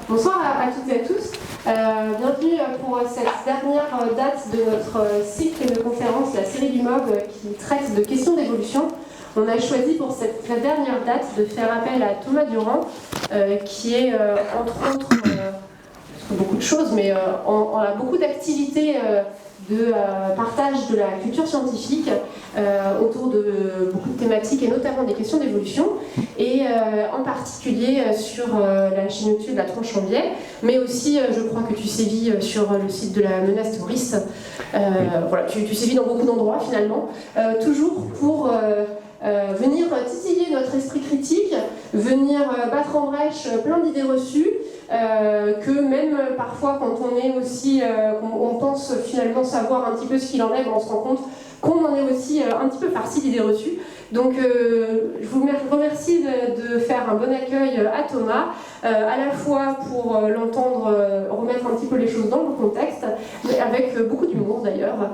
Bonsoir à toutes et à tous. Bienvenue pour cette dernière date de notre cycle de conférences, la série du MOB qui traite de questions d'évolution. On a choisi pour cette dernière date de faire appel à Thomas Durand, qui est entre autres beaucoup de choses, mais on a beaucoup d'activités de partage de la culture scientifique autour de beaucoup de thématiques et notamment des questions d'évolution et en particulier sur la chaîne YouTube de la Tronche en biais, mais aussi je crois que tu sévis sur le site de la menace terroriste. Voilà, tu sévis dans beaucoup d'endroits finalement, toujours pour venir titiller notre esprit critique, venir battre en brèche plein d'idées reçues, que même parfois quand on est aussi, on pense finalement savoir un petit peu ce qu'il en est, on se rend compte qu'on en est aussi un petit peu farci d'idées reçues. Donc je vous remercie de faire un bon accueil à Thomas, à la fois pour l'entendre remettre un petit peu les choses dans le contexte, mais avec beaucoup d'humour d'ailleurs,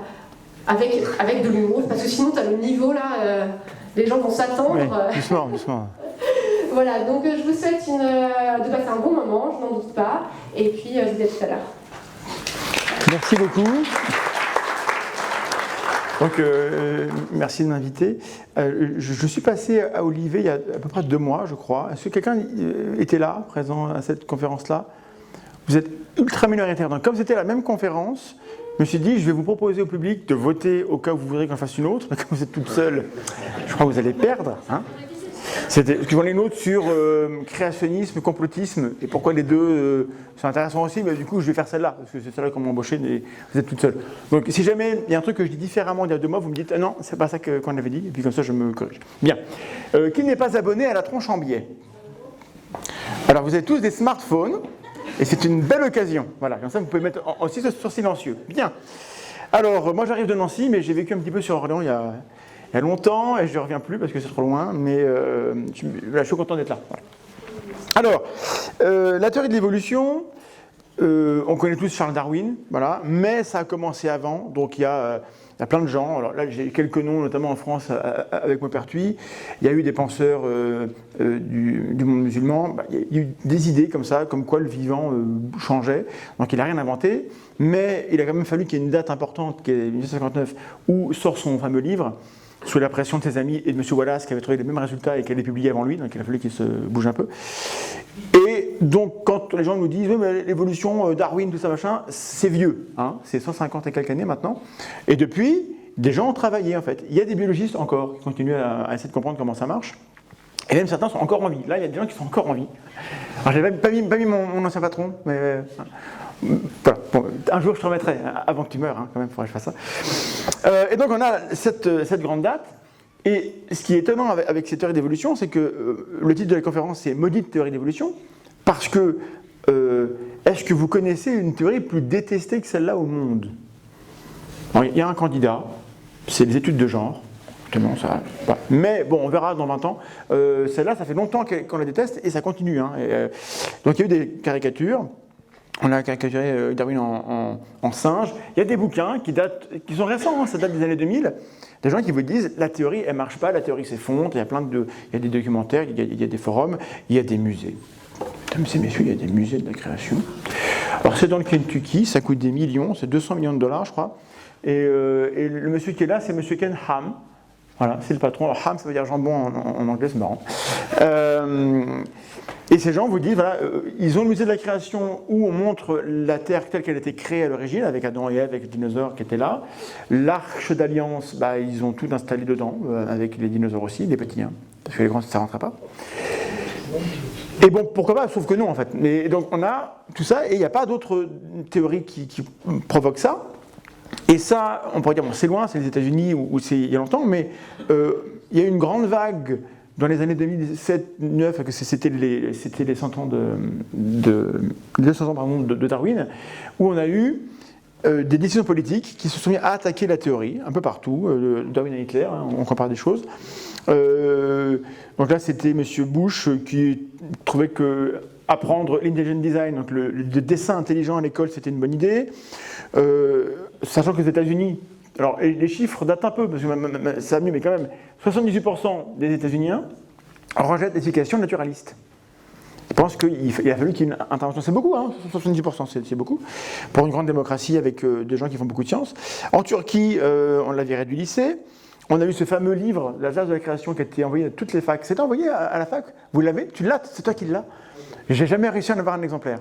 avec de l'humour, parce que sinon tu as le niveau là, les gens vont s'attendre. Oui, doucement. Voilà, donc je vous souhaite de passer un bon moment, je n'en doute pas, et puis je vous dis à tout à l'heure. Merci beaucoup. Donc, merci de m'inviter. Je suis passé à Olivet il y a à peu près 2 mois, je crois. Est-ce que quelqu'un était là, présent à cette conférence-là? Vous êtes ultra minoritaire. Donc, comme c'était la même conférence, je me suis dit, je vais vous proposer au public de voter au cas où vous voudrez qu'on fasse une autre. Mais comme vous êtes toute seule, je crois que vous allez perdre. Hein, parce que j'en ai une autre sur créationnisme, complotisme, et pourquoi les deux sont intéressants aussi, mais du coup je vais faire celle-là, parce que c'est celle-là qu'on m'a embauché, mais vous êtes toute seule. Donc si jamais il y a un truc que je dis différemment il y a 2 mois, vous me dites, ah non, c'est pas ça qu'on avait dit, et puis comme ça je me corrige. Bien. Qui n'est pas abonné à la Tronche en biais? Alors vous avez tous des smartphones, et c'est une belle occasion. Voilà, comme ça vous pouvez mettre aussi sur silencieux. Bien. Alors, moi j'arrive de Nancy, mais j'ai vécu un petit peu sur Orléans il y a longtemps, et je ne reviens plus parce que c'est trop loin, mais je suis content d'être là. Voilà. Alors, la théorie de l'évolution, on connaît tous Charles Darwin, voilà, mais ça a commencé avant, donc il y a plein de gens. Alors là, j'ai quelques noms, notamment en France, avec Maupertuis. Il y a eu des penseurs du monde musulman. Il y a eu des idées comme ça, comme quoi le vivant changeait. Donc il n'a rien inventé, mais il a quand même fallu qu'il y ait une date importante, qui est 1959, où sort son fameux livre, sous la pression de ses amis et de M. Wallace, qui avait trouvé les mêmes résultats et qui allait publier avant lui, donc il a fallu qu'il se bouge un peu. Et donc, quand les gens nous disent, oui, mais l'évolution, Darwin, tout ça, machin, c'est vieux, hein, c'est 150 et quelques années maintenant. Et depuis, des gens ont travaillé, en fait. Il y a des biologistes encore qui continuent à essayer de comprendre comment ça marche. Et même certains sont encore en vie. Là, il y a des gens qui sont encore en vie. Alors, j'ai pas mis mon ancien patron, mais... voilà. Bon, un jour je te remettrai, avant que tu meures, hein, quand même, il faudrait que je fasse ça. Et donc on a cette grande date, et ce qui est étonnant avec cette théorie d'évolution, c'est que le titre de la conférence c'est Maudite théorie d'évolution, parce que est-ce que vous connaissez une théorie plus détestée que celle-là au monde? Alors, il y a un candidat, c'est les études de genre. Non, ça, voilà. Mais bon, on verra dans 20 ans. Celle-là, ça fait longtemps qu'on la déteste, et ça continue. Hein, donc il y a eu des caricatures. On a caricaturé Darwin en singe. Il y a des bouquins qui sont récents, hein, ça date des années 2000. Des gens qui vous disent la théorie, elle marche pas, la théorie s'effondre. Il y a des documentaires, il y a des forums, il y a des musées. Mesdames et messieurs, il y a des musées de la création. Alors c'est dans le Kentucky, ça coûte des millions, c'est 200 millions de dollars, je crois. Et le monsieur qui est là, c'est monsieur Ken Ham. Voilà, c'est le patron. Alors Ham, ça veut dire jambon en anglais, c'est marrant. Et ces gens vous disent, voilà, ils ont le musée de la création où on montre la Terre telle qu'elle a été créée à l'origine, avec Adam et Ève, avec les dinosaures qui étaient là. L'Arche d'Alliance, ils ont tout installé dedans, avec les dinosaures aussi, les petits, hein, parce que les grands, ça ne rentrait pas. Et bon, pourquoi pas, sauf que non, en fait. Et donc on a tout ça, et il n'y a pas d'autres théories qui provoquent ça. Et ça, on pourrait dire, bon, c'est loin, c'est les États-Unis, ou c'est il y a longtemps, mais il y a eu une grande vague dans les années 2007-2009, que c'était les 100 ans de 200 ans pardon, de Darwin, où on a eu des décisions politiques qui se sont mis à attaquer la théorie, un peu partout, Darwin et Hitler, hein, on compare des choses. Donc là, c'était M. Bush qui trouvait que apprendre l'intelligent design, donc le dessin intelligent à l'école, c'était une bonne idée, sachant que les États-Unis, alors les chiffres datent un peu, parce que ça a mis, mais quand même, 78% des États-Uniens rejettent l'éducation naturaliste. pense qu'il a fallu qu'il y ait une intervention. C'est beaucoup, hein, 70%, c'est beaucoup. Pour une grande démocratie avec des gens qui font beaucoup de sciences. En Turquie, on l'a viré du lycée. On a eu ce fameux livre, L'Atlas de la création, qui a été envoyé à toutes les facs. C'est envoyé à la fac. Vous l'avez? Tu l'as? C'est toi qui l'as? J'ai jamais réussi à en avoir un exemplaire.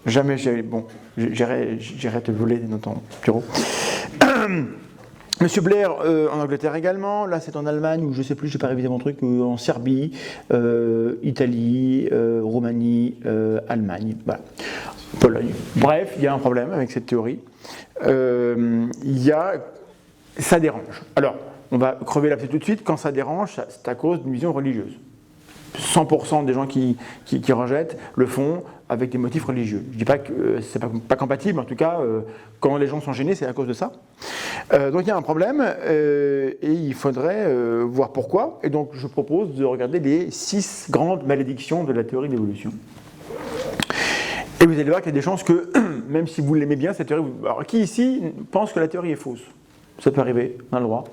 Jamais. Bon, j'irai te voler dans ton bureau. Monsieur Blair, en Angleterre également. Là, c'est en Allemagne, ou je ne sais plus, je n'ai pas révisé mon truc, en Serbie, Italie, Roumanie, Allemagne. Voilà. Pologne. Bref, il y a un problème avec cette théorie. Ça dérange. Alors, on va crever l'abcès tout de suite. Quand ça dérange, c'est à cause d'une vision religieuse. 100% des gens qui rejettent le font avec des motifs religieux. Je ne dis pas que c'est pas compatible, en tout cas, quand les gens sont gênés, c'est à cause de ça. Donc il y a un problème, et il faudrait voir pourquoi. Et donc je propose de regarder les 6 grandes malédictions de la théorie de l'évolution. Et vous allez voir qu'il y a des chances que, même si vous l'aimez bien, cette théorie... Alors, qui ici pense que la théorie est fausse? Ça peut arriver, on a le droit.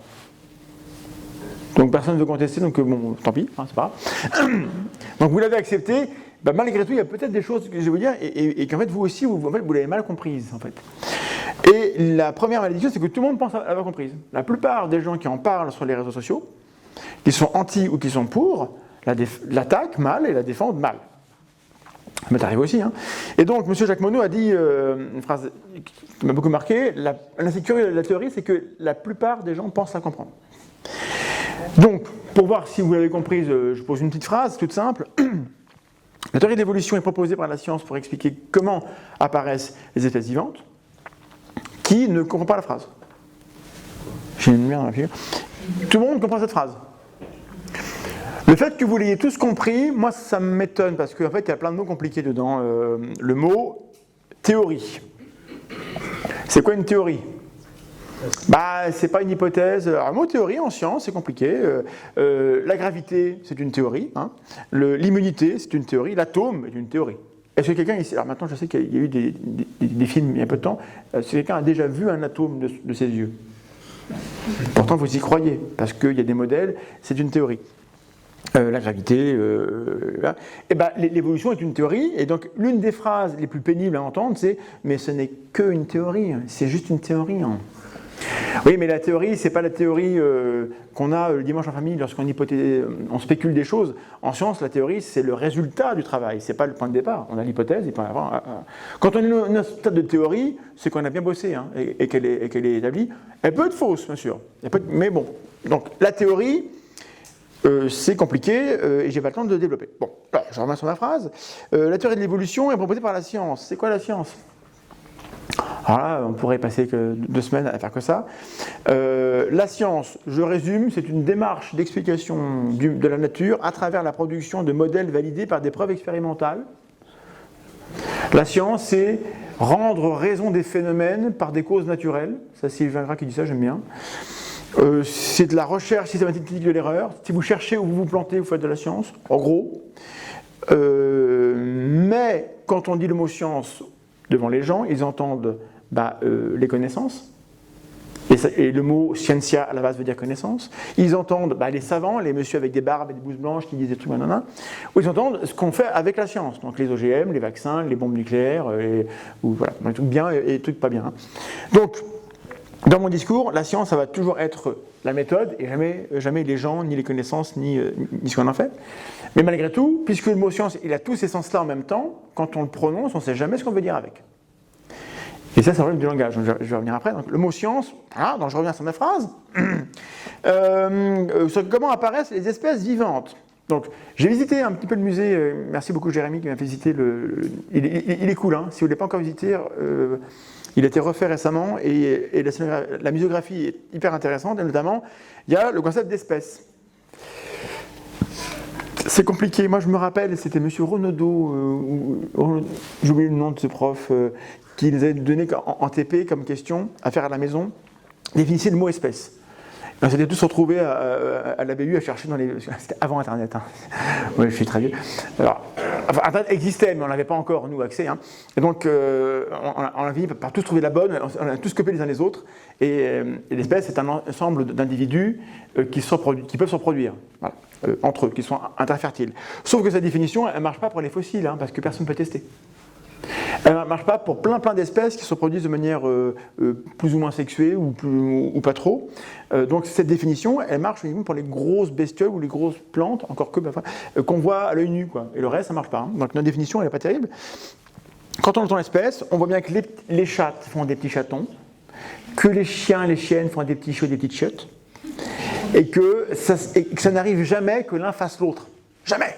Donc personne ne veut contester, donc bon, tant pis, hein, c'est pas grave. Donc vous l'avez accepté, malgré tout, il y a peut-être des choses que je vais vous dire, et qu'en fait, vous aussi, vous l'avez mal comprises, en fait. Et la première malédiction, c'est que tout le monde pense l'avoir comprise. La plupart des gens qui en parlent sur les réseaux sociaux, qui sont anti ou qui sont pour, l'attaquent mal et la défendent mal. Ça m'est arrivé aussi. Hein. Et donc, M. Jacques Monod a dit une phrase qui m'a beaucoup marqué, l'insécurité de la théorie, c'est que la plupart des gens pensent la comprendre. Donc, pour voir si vous l'avez comprise, je pose une petite phrase toute simple. La théorie de l'évolution est proposée par la science pour expliquer comment apparaissent les espèces vivantes. Qui ne comprend pas la phrase? J'ai une lumière dans la figure. Tout le monde comprend cette phrase. Le fait que vous l'ayez tous compris, moi ça m'étonne parce qu'en fait il y a plein de mots compliqués dedans. Le mot théorie. C'est quoi une théorie? C'est pas une hypothèse. Alors, le mot théorie en science, c'est compliqué. La gravité, c'est une théorie. Hein. L'immunité, c'est une théorie. L'atome est une théorie. Est-ce que quelqu'un ici, alors maintenant je sais qu'il y a eu des films il y a peu de temps, est-ce que quelqu'un a déjà vu un atome de ses yeux? Pourtant vous y croyez, parce qu'il y a des modèles, c'est une théorie. La gravité, l'évolution est une théorie, et donc l'une des phrases les plus pénibles à entendre, c'est « mais ce n'est qu'une théorie, c'est juste une théorie hein. ». Oui, mais la théorie, c'est pas la théorie qu'on a le dimanche en famille lorsqu'on on spécule des choses. En science, la théorie, c'est le résultat du travail, c'est pas le point de départ. On a l'hypothèse, et puis quand on est dans un stade de théorie, c'est qu'on a bien bossé hein, et qu'elle est établie. Elle peut être fausse, bien sûr, mais bon. Donc la théorie, c'est compliqué et j'ai pas le temps de le développer. Bon, alors, je reviens sur ma phrase. La théorie de l'évolution est proposée par la science. C'est quoi la science? Alors là, on pourrait passer que 2 semaines à faire que ça. La science, je résume, c'est une démarche d'explication de la nature à travers la production de modèles validés par des preuves expérimentales. La science, c'est rendre raison des phénomènes par des causes naturelles. Ça, c'est Sylvain Gras qui dit ça, j'aime bien. C'est de la recherche systématique de l'erreur. Si vous cherchez où vous vous plantez, vous faites de la science, en gros. Mais quand on dit le mot science devant les gens, ils entendent les connaissances. Et le mot scientia à la base veut dire connaissance. Ils entendent les savants, les messieurs avec des barbes et des blouses blanches qui disent des trucs, ou ils entendent ce qu'on fait avec la science. Donc les OGM, les vaccins, les bombes nucléaires, voilà, les trucs bien et les trucs pas bien. Donc, dans mon discours, la science, ça va toujours être la méthode et jamais les gens, ni les connaissances, ni ce qu'on en fait. Mais malgré tout, puisque le mot science, il a tous ces sens-là en même temps, quand on le prononce, on ne sait jamais ce qu'on veut dire avec. Et ça relève du langage, je vais revenir après. Donc, le mot science, voilà, donc je reviens sur ma phrase. Sur comment apparaissent les espèces vivantes. Donc, j'ai visité un petit peu le musée, merci beaucoup Jérémy qui m'a fait visiter il est cool, hein, si vous ne l'avez pas encore visité, il a été refait récemment et la muséographie est hyper intéressante, et notamment, il y a le concept d'espèce. C'est compliqué, moi je me rappelle, c'était M. Renaudot, j'ai oublié le nom de ce prof, qui nous avait donné en TP comme question à faire à la maison, définissez le mot espèce. On s'était tous retrouvés à la BU à chercher dans les... C'était avant Internet. Hein. Oui, je suis très vieux. Alors, enfin, Internet existait, mais on n'avait pas encore, nous, accès. Hein. Et donc, on a fini par tous trouver la bonne, on a tous copié les uns les autres. Et l'espèce est un ensemble d'individus qui peuvent se reproduire, voilà, entre eux, qui sont interfertiles. Sauf que cette définition, elle ne marche pas pour les fossiles, hein, parce que personne ne peut tester. Elle ne marche pas pour plein d'espèces qui se reproduisent de manière plus ou moins sexuée ou pas trop. Donc cette définition, elle marche uniquement pour les grosses bestioles ou les grosses plantes, encore que qu'on voit à l'œil nu, quoi. Et le reste, ça ne marche pas. Hein. Donc notre définition, elle n'est pas terrible. Quand on entend l'espèce, on voit bien que les chattes font des petits chatons, que les chiens et les chiennes font des petits chiots et des petites chiottes, et que ça n'arrive jamais que l'un fasse l'autre. Jamais.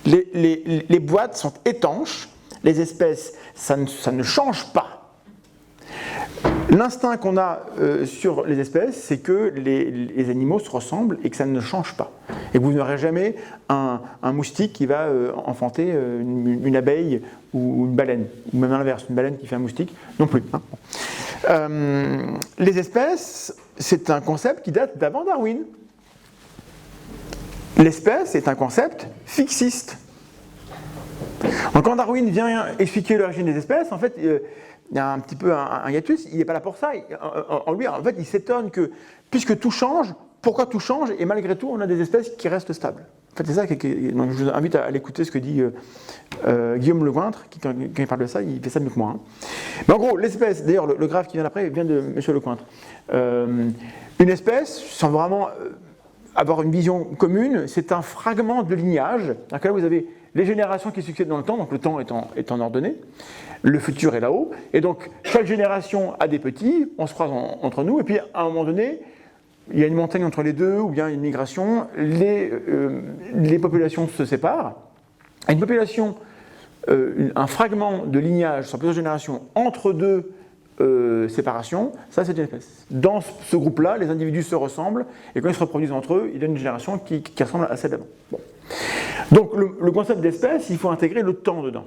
Les boîtes sont étanches. Les espèces, ça ne change pas. L'instinct qu'on a sur les espèces, c'est que les animaux se ressemblent et que ça ne change pas. Et que vous n'aurez jamais un moustique qui va enfanter une abeille ou une baleine, ou même l'inverse, une baleine qui fait un moustique, non plus. Hein. Les espèces, c'est un concept qui date d'avant Darwin. L'espèce est un concept fixiste. Donc quand Darwin vient expliquer l'origine des espèces, en fait, il y a un petit peu un hiatus, il n'est pas là pour ça. En lui, en fait, il s'étonne que, puisque tout change, pourquoi tout change, et malgré tout, on a des espèces qui restent stables. En fait, c'est ça donc je vous invite à aller écouter ce que dit Guillaume Lecointre, qui, quand il parle de ça, il fait ça mieux que moi. Hein. Mais en gros, l'espèce, d'ailleurs, le graphe qui vient après vient de M. Lecointre. Une espèce, sans vraiment avoir une vision commune, c'est un fragment de lignage. Donc là, vous avez les générations qui succèdent dans le temps, donc le temps étant ordonné, le futur est là-haut, et donc chaque génération a des petits, on se croise entre nous, et puis à un moment donné, il y a une montagne entre les deux, ou bien une migration, les populations se séparent. Une population, un fragment de lignage sur plusieurs générations entre deux séparations, ça c'est une espèce. Dans ce groupe-là, les individus se ressemblent, et quand ils se reproduisent entre eux, ils donnent une génération qui ressemble à celle d'avant. Bon. Donc le concept d'espèce, il faut intégrer le temps dedans.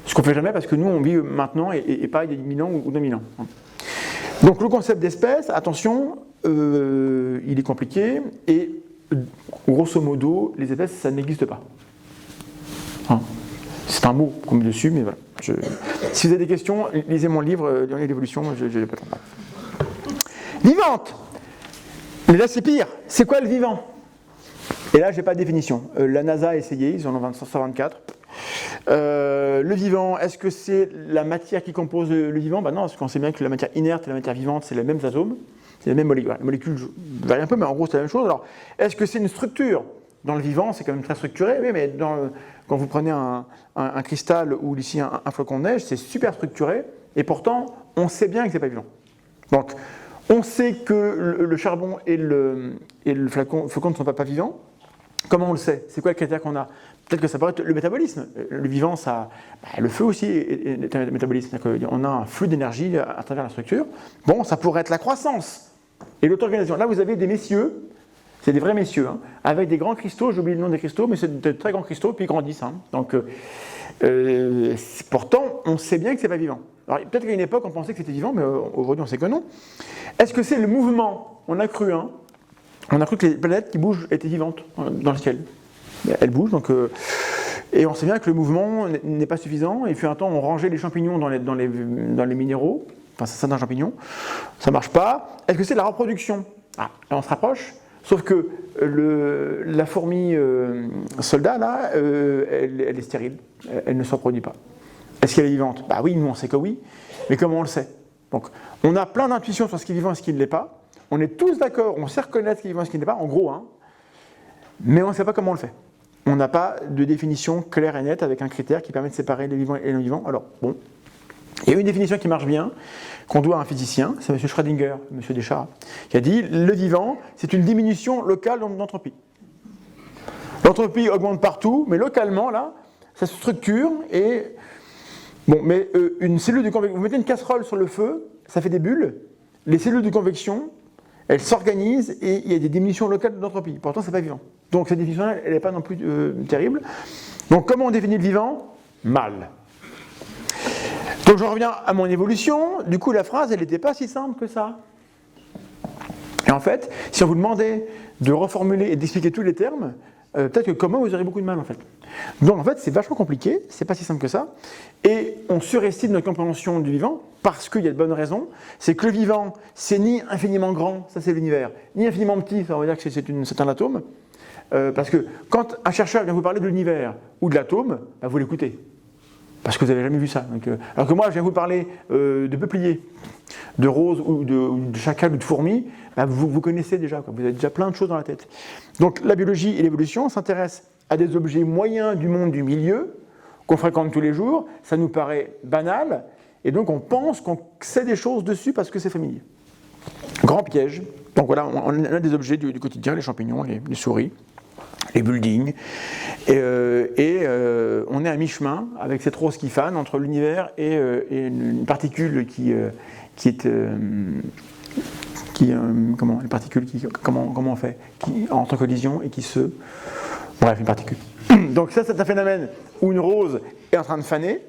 Ce qu'on ne fait jamais parce que nous on vit maintenant et pas il y a 1000 ans ou 2000 ans. Donc le concept d'espèce, attention, il est compliqué et grosso modo, les espèces ça n'existe pas. Hein. C'est un mot qu'on met dessus, mais voilà. Si vous avez des questions, lisez mon livre, Dernier l'évolution, je n'ai pas le temps. Vivante. Mais là c'est pire. C'est quoi le vivant ? Et là, je n'ai pas de définition. La NASA a essayé, ils en ont 124. Le vivant, est-ce que c'est la matière qui compose le vivant ? Ben non, parce qu'on sait bien que la matière inerte et la matière vivante, c'est les mêmes atomes, c'est les mêmes molécules. Les molécules varient un peu, mais en gros, c'est la même chose. Alors, est-ce que c'est une structure ? Dans le vivant, c'est quand même très structuré, oui, mais quand vous prenez un cristal ou ici un flocon de neige, c'est super structuré, et pourtant, on sait bien que ce n'est pas vivant. Donc, on sait que le charbon et le flocon ne sont pas vivants. Comment on le sait ? C'est quoi le critère qu'on a ? Peut-être que ça pourrait être le métabolisme. Le vivant, le feu aussi est un métabolisme. On a un flux d'énergie à travers la structure. Bon, ça pourrait être la croissance et l'auto-organisation. Là, vous avez des messieurs, c'est des vrais messieurs, hein, avec des grands cristaux, j'ai oublié le nom des cristaux, mais c'est de très grands cristaux, puis ils grandissent. Hein. Donc, pourtant, on sait bien que ce n'est pas vivant. Alors, peut-être qu'à une époque, on pensait que c'était vivant, mais aujourd'hui, on sait que non. Est-ce que c'est le mouvement ? On a cru, hein. On a cru que les planètes qui bougent étaient vivantes dans le ciel. Elles bougent, donc, et on sait bien que le mouvement n'est pas suffisant. Il fut un temps, on rangeait les champignons dans les minéraux. Enfin, c'est ça d'un champignon. Ça ne marche pas. Est-ce que c'est la reproduction ? Ah, là, on se rapproche. Sauf que la fourmi soldat, là, elle est stérile. Elle ne se reproduit pas. Est-ce qu'elle est vivante ? Bah oui, nous, on sait que oui. Mais comment on le sait ? Donc, on a plein d'intuitions sur ce qui est vivant et ce qui ne l'est pas. On est tous d'accord, on sait reconnaître ce qui est vivant et ce qui n'est pas, en gros, hein, mais on ne sait pas comment on le fait. On n'a pas de définition claire et nette avec un critère qui permet de séparer les vivants et les non-vivants. Alors, bon, il y a une définition qui marche bien, qu'on doit à un physicien, c'est M. Schrödinger, M. Deschartres, qui a dit « le vivant, c'est une diminution locale d'entropie ». L'entropie augmente partout, mais localement, là, ça se structure et... Bon, mais une cellule de convection, vous mettez une casserole sur le feu, ça fait des bulles, les cellules de convection, elles s'organisent et il y a des diminutions locales d'entropie. Pourtant, ce n'est pas vivant. Donc cette définition-là, elle n'est pas non plus terrible. Donc comment on définit le vivant ? Mal. Donc je reviens à mon évolution. Du coup, la phrase, elle n'était pas si simple que ça. Et en fait, si on vous demandait de reformuler et d'expliquer tous les termes, peut-être que comme moi, vous aurez beaucoup de mal en fait. Donc en fait, c'est vachement compliqué, c'est pas si simple que ça, et on surestime notre compréhension du vivant parce qu'il y a de bonnes raisons. C'est que le vivant, c'est ni infiniment grand, ça c'est l'univers, ni infiniment petit, ça on va dire que c'est un atome, parce que quand un chercheur vient vous parler de l'univers ou de l'atome, bah, vous l'écoutez. Parce que vous n'avez jamais vu ça. Donc, alors que moi, je viens vous parler de peupliers, de roses ou de chacals ou de fourmis, bah, vous connaissez déjà, quoi. Vous avez déjà plein de choses dans la tête. Donc la biologie et l'évolution s'intéressent à des objets moyens du monde du milieu, qu'on fréquente tous les jours, ça nous paraît banal, et donc on pense qu'on sait des choses dessus parce que c'est familier. Grand piège. Donc voilà, on a des objets du quotidien, les champignons, les souris, les buildings, et on est à mi-chemin avec cette rose qui fane entre l'univers et une particule comment on fait, qui entre en collision et qui se... Bref, une particule. Donc ça, c'est un phénomène où une rose est en train de faner.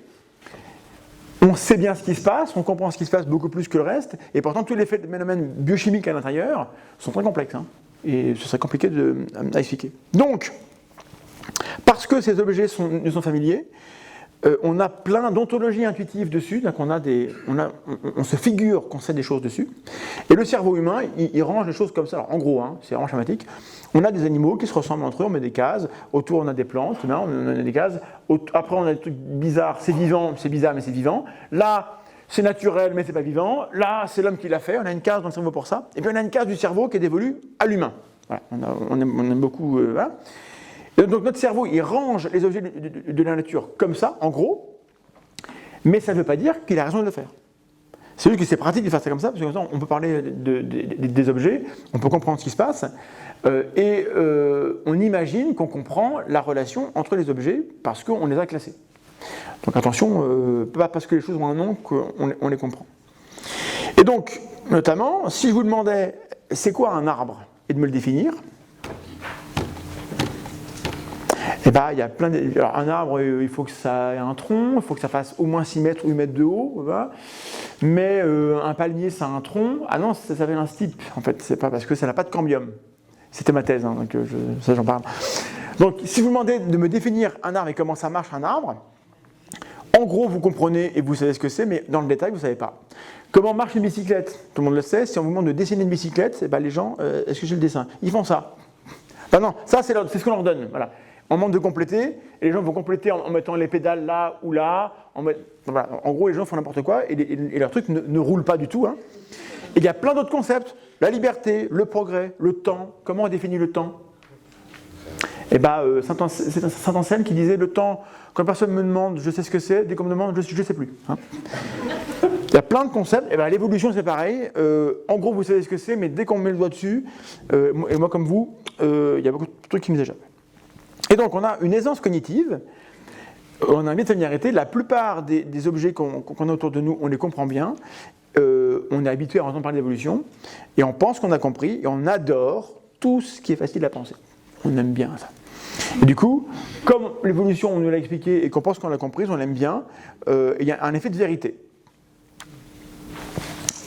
On sait bien ce qui se passe, on comprend ce qui se passe beaucoup plus que le reste, et pourtant tous les phénomènes biochimiques à l'intérieur sont très complexes, hein, et ce serait compliqué à expliquer. Donc, parce que ces objets nous sont familiers, on a plein d'ontologies intuitives dessus, donc on se figure qu'on sait des choses dessus, et le cerveau humain, il range les choses comme ça. Alors, en gros, hein, c'est vraiment schématique, on a des animaux qui se ressemblent entre eux, on met des cases, autour on a des plantes, on a des cases, après on a des trucs bizarres, c'est vivant, c'est bizarre mais c'est vivant, là c'est naturel mais c'est pas vivant, là c'est l'homme qui l'a fait, on a une case dans le cerveau pour ça, et puis on a une case du cerveau qui est dévolue à l'humain. Voilà, on aime beaucoup... voilà. Donc notre cerveau, il range les objets de la nature comme ça, en gros, mais ça ne veut pas dire qu'il a raison de le faire. C'est juste que c'est pratique de faire ça comme ça, parce que comme ça, on peut parler des objets, on peut comprendre ce qui se passe, et on imagine qu'on comprend la relation entre les objets parce qu'on les a classés. Donc attention, pas parce que les choses ont un nom qu'on les comprend. Et donc, notamment, si je vous demandais c'est quoi un arbre, et de me le définir, eh ben, il y a plein de... Alors, un arbre, il faut que ça ait un tronc, il faut que ça fasse au moins 6 mètres ou 8 mètres de haut, voilà. Mais un palmier, ça a un tronc. Ah non, ça s'appelle un stipe, en fait, c'est pas parce que ça n'a pas de cambium. C'était ma thèse, hein, donc ça j'en parle. Donc, si vous demandez de me définir un arbre et comment ça marche un arbre, en gros, vous comprenez et vous savez ce que c'est, mais dans le détail, vous ne savez pas. Comment marche une bicyclette? Tout le monde le sait. Si on vous demande de dessiner une bicyclette, eh ben, les gens, est-ce que j'ai le dessin? Ils font ça. Enfin non, ça c'est ce qu'on leur donne, voilà. On demande de compléter, et les gens vont compléter en mettant les pédales là ou là. Voilà. En gros, les gens font n'importe quoi, et leur truc ne roule pas du tout. Hein. Et il y a plein d'autres concepts. La liberté, le progrès, le temps. Comment on définit le temps? Eh ben, c'est Saint-Anselme qui disait le temps, quand personne me demande, je sais ce que c'est, dès qu'on me demande, je ne sais plus. Hein. Il y a plein de concepts. Eh ben, l'évolution, c'est pareil. En gros, vous savez ce que c'est, mais dès qu'on met le doigt dessus, et moi comme vous, il y a beaucoup de trucs qui nous échappent. Et donc, on a une aisance cognitive, on a une familiarité. La plupart des objets qu'on a autour de nous, on les comprend bien. On est habitué à entendre parler d'évolution, et on pense qu'on a compris, et on adore tout ce qui est facile à penser. On aime bien ça. Et du coup, comme l'évolution, on nous l'a expliqué, et qu'on pense qu'on l'a comprise, on l'aime bien, il y a un effet de vérité.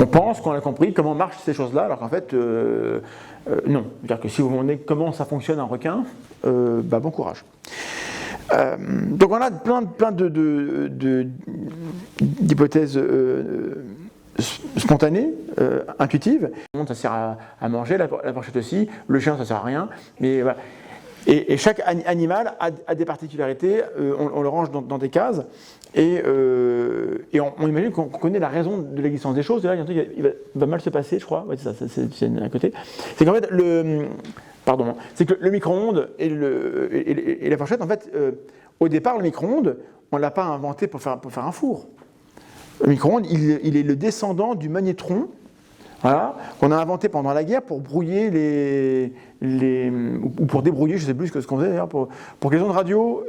On pense qu'on a compris comment marchent ces choses-là, alors qu'en fait, non. C'est-à-dire que si vous me demandez comment ça fonctionne un requin, bon courage. Donc on a plein d'hypothèses spontanées, intuitives. Ça sert à manger, la fourchette aussi, le chien ça sert à rien, mais voilà. Et chaque animal a des particularités, on le range dans des cases, et on imagine qu'on connaît la raison de l'existence des choses. Et là, il y a un truc qui va mal se passer, je crois. Ouais, c'est ça, c'est à côté. C'est qu'en fait, c'est que le micro-ondes et la fourchette, en fait, au départ, le micro-ondes, on ne l'a pas inventé pour faire un four. Le micro-ondes, il est le descendant du magnétron, voilà, qu'on a inventé pendant la guerre pour brouiller ou pour débrouiller, je ne sais plus ce qu'on faisait d'ailleurs, pour que les ondes radio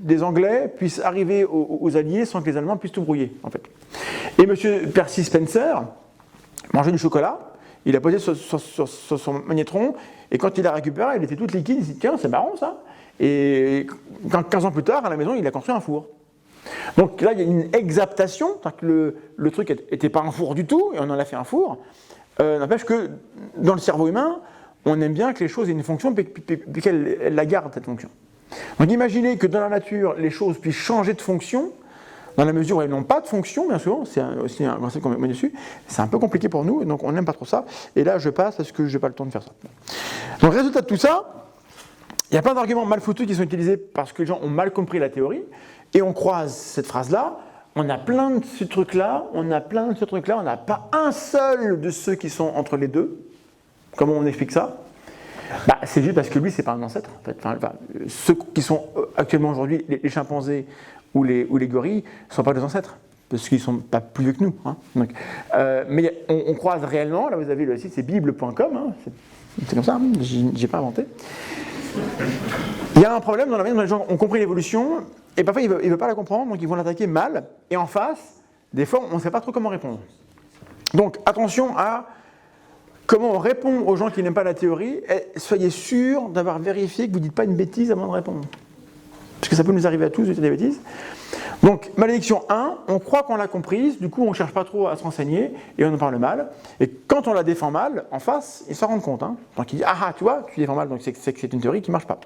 des Anglais puissent arriver aux Alliés sans que les Allemands puissent tout brouiller, en fait. Et M. Percy Spencer mangeait du chocolat, il a posé sur son magnétron, et quand il l'a récupéré, il était tout liquide, il s'est dit tiens, c'est marrant ça. Et 15 ans plus tard, à la maison, il a construit un four. Donc là, il y a une exaptation, que le truc n'était pas un four du tout, et on en a fait un four. N'empêche que dans le cerveau humain, on aime bien que les choses aient une fonction et qu'elles la gardent, cette fonction. Donc imaginez que dans la nature, les choses puissent changer de fonction, dans la mesure où elles n'ont pas de fonction, bien sûr, c'est aussi un concept qu'on met dessus, c'est un peu compliqué pour nous, donc on n'aime pas trop ça, et là je passe parce que je n'ai pas le temps de faire ça. Donc résultat de tout ça, il y a plein d'arguments mal foutus qui sont utilisés parce que les gens ont mal compris la théorie, et on croise cette phrase-là, on a plein de ce truc-là, on n'a pas un seul de ceux qui sont entre les deux. Comment on explique ça ? C'est juste parce que lui, c'est pas un ancêtre. En fait. Ceux qui sont actuellement aujourd'hui, les chimpanzés ou les gorilles, ne sont pas des ancêtres, parce qu'ils ne sont pas plus vieux que nous. Hein. Donc, mais on croise réellement, là vous avez le site, c'est bible.com, hein, c'est comme ça, hein, j'ai pas inventé. Il y a un problème dans la manière dont les gens ont compris l'évolution, et parfois ils ne veulent pas la comprendre, donc ils vont l'attaquer mal, et en face, des fois, on ne sait pas trop comment répondre. Donc attention à comment on répond aux gens qui n'aiment pas la théorie, et soyez sûr d'avoir vérifié que vous ne dites pas une bêtise avant de répondre. Parce que ça peut nous arriver à tous de dire des bêtises. Donc, malédiction 1, on croit qu'on l'a comprise, du coup on ne cherche pas trop à se renseigner, et on en parle mal. Et quand on la défend mal, en face, ils s'en rendent compte. Hein. Donc il dit, ah tu vois, tu défends mal, donc c'est que c'est une théorie qui ne marche pas.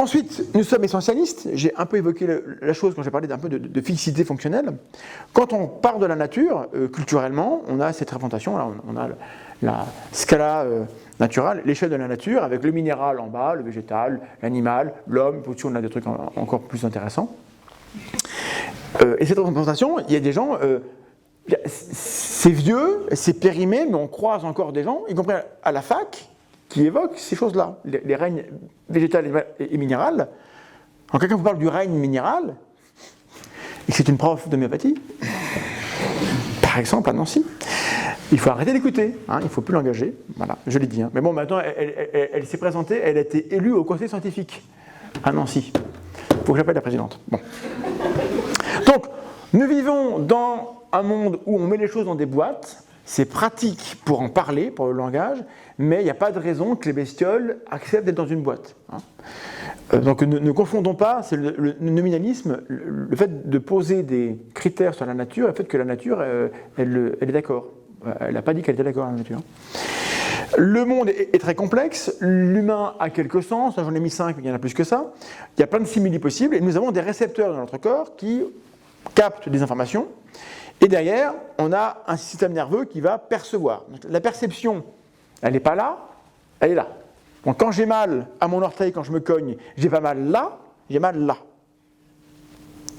Ensuite, nous sommes essentialistes. J'ai un peu évoqué la chose quand j'ai parlé d'un peu de fixité fonctionnelle. Quand on part de la nature, culturellement, on a cette représentation, là, on a la scala naturelle, l'échelle de la nature, avec le minéral en bas, le végétal, l'animal, l'homme, au-dessus on a des trucs encore plus intéressants. Et cette représentation, il y a des gens, c'est vieux, c'est périmé, mais on croise encore des gens, y compris à la fac, qui évoquent ces choses-là, les règnes végétal et minéral. Quand quelqu'un vous parle du règne minéral, et que c'est une prof d'homéopathie, par exemple à Nancy, il faut arrêter d'écouter, hein, il ne faut plus l'engager, voilà, je l'ai dit. Hein. Mais bon, maintenant, elle s'est présentée, elle a été élue au conseil scientifique à Nancy. Il faut que j'appelle la présidente. Bon. Donc, nous vivons dans un monde où on met les choses dans des boîtes, c'est pratique pour en parler, pour le langage, mais il n'y a pas de raison que les bestioles acceptent d'être dans une boîte. Hein. Donc ne confondons pas, c'est le nominalisme, le fait de poser des critères sur la nature, le fait que la nature, elle est d'accord. Elle n'a pas dit qu'elle était d'accord, la nature. Le monde est très complexe, l'humain a quelques sens, j'en ai mis 5, mais il y en a plus que ça. Il y a plein de simili possibles, et nous avons des récepteurs dans notre corps qui captent des informations, et derrière, on a un système nerveux qui va percevoir. Donc, la perception, elle n'est pas là, elle est là. Donc quand j'ai mal à mon orteil, quand je me cogne, j'ai pas mal là, j'ai mal là.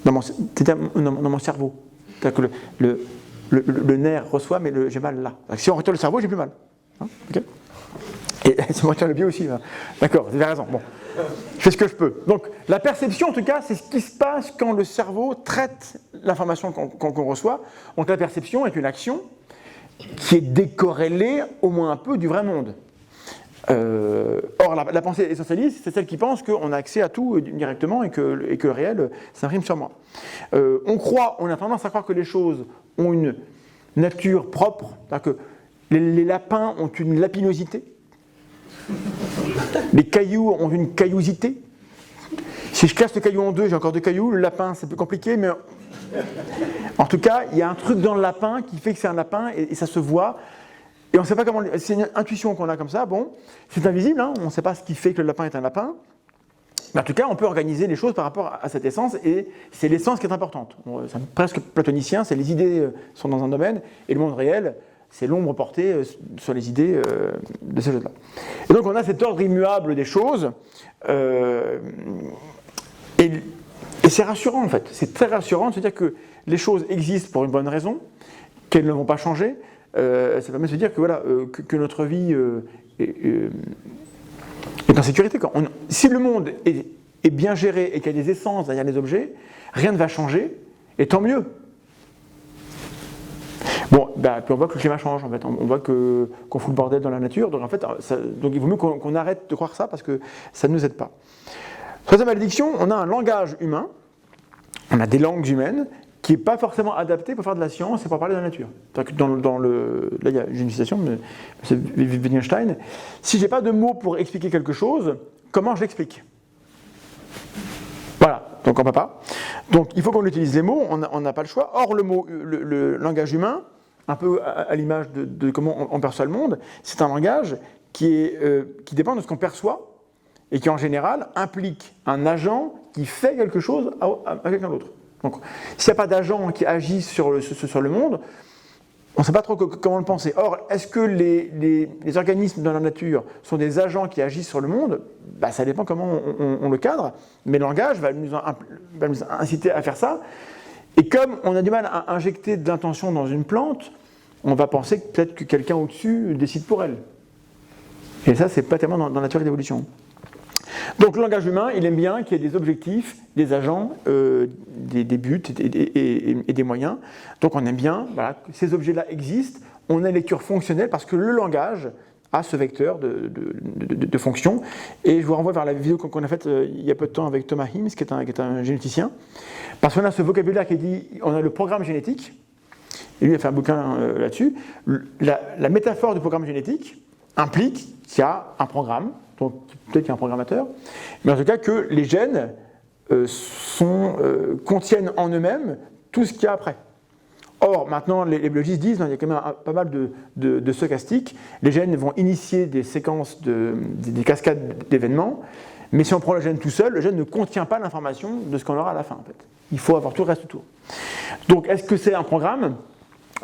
Dans mon cerveau. C'est-à-dire que le nerf reçoit, mais j'ai mal là. Donc, si on retire le cerveau, j'ai plus mal. Hein, okay. Et si on retire le pied aussi, là. D'accord, vous avez raison. Bon. Je fais ce que je peux. Donc la perception, en tout cas, c'est ce qui se passe quand le cerveau traite l'information qu'on reçoit. Donc la perception est une action qui est décorrélée au moins un peu du vrai monde. Or, la pensée essentialiste, c'est celle qui pense qu'on a accès à tout directement et que le réel s'imprime sur moi. On a tendance à croire que les choses ont une nature propre, c'est-à-dire que les lapins ont une lapinosité, les cailloux ont une caillousité. Si je casse le caillou en deux, j'ai encore deux cailloux. Le lapin, c'est plus compliqué, mais en tout cas, il y a un truc dans le lapin qui fait que c'est un lapin et ça se voit. Et on ne sait pas comment. C'est une intuition qu'on a comme ça. Bon, c'est invisible, hein, on ne sait pas ce qui fait que le lapin est un lapin. Mais en tout cas, on peut organiser les choses par rapport à cette essence, et c'est l'essence qui est importante. C'est presque platonicien, c'est les idées sont dans un domaine, et le monde réel, c'est l'ombre portée sur les idées de ces choses-là. Et donc on a cet ordre immuable des choses, et c'est rassurant en fait. C'est très rassurant de se dire que les choses existent pour une bonne raison, qu'elles ne vont pas changer. Ça permet de se dire que, voilà, que notre vie est en sécurité. Si le monde est bien géré et qu'il y a des essences derrière les objets, rien ne va changer, et tant mieux. Bon, puis on voit que le climat change, en fait. On voit qu'on fout le bordel dans la nature, donc en fait, donc il vaut mieux qu'on arrête de croire ça, parce que ça ne nous aide pas. Troisième malédiction, on a un langage humain, on a des langues humaines, qui n'est pas forcément adapté pour faire de la science et pour parler de la nature. Là, j'ai une citation de M. Wittgenstein. Si je n'ai pas de mots pour expliquer quelque chose, comment je l'explique ? Voilà, donc on ne peut pas. Donc il faut qu'on utilise les mots, on n'a pas le choix. Or, le langage humain, un peu à l'image de comment on perçoit le monde. C'est un langage qui dépend de ce qu'on perçoit et qui, en général, implique un agent qui fait quelque chose à quelqu'un d'autre. Donc, s'il n'y a pas d'agent qui agit sur le monde, on ne sait pas trop comment le penser. Or, est-ce que les organismes dans la nature sont des agents qui agissent sur le monde ? Ça dépend comment on le cadre, mais le langage va nous inciter à faire ça. Et comme on a du mal à injecter de l'intention dans une plante, on va penser que peut-être que quelqu'un au-dessus décide pour elle. Et ça, c'est pas tellement dans la nature et l'évolution. Donc le langage humain, il aime bien qu'il y ait des objectifs, des agents, des buts et des moyens. Donc on aime bien que ces objets-là existent, on a une lecture fonctionnelle parce que le langage a ce vecteur de fonction. Et je vous renvoie vers la vidéo qu'on a faite il y a peu de temps avec Thomas Himes, qui est un généticien. Parce qu'on a ce vocabulaire qui dit, on a le programme génétique, et lui a fait un bouquin là-dessus. La métaphore du programme génétique implique qu'il y a un programme, donc peut-être qu'il y a un programmateur, mais en tout cas que les gènes contiennent en eux-mêmes tout ce qu'il y a après. Or, maintenant, les biologistes disent, il y a quand même pas mal de stochastiques, les gènes vont initier des séquences, des cascades d'événements, mais si on prend le gène tout seul, le gène ne contient pas l'information de ce qu'on aura à la fin, en fait. Il faut avoir tout le reste autour. Donc, est-ce que c'est un programme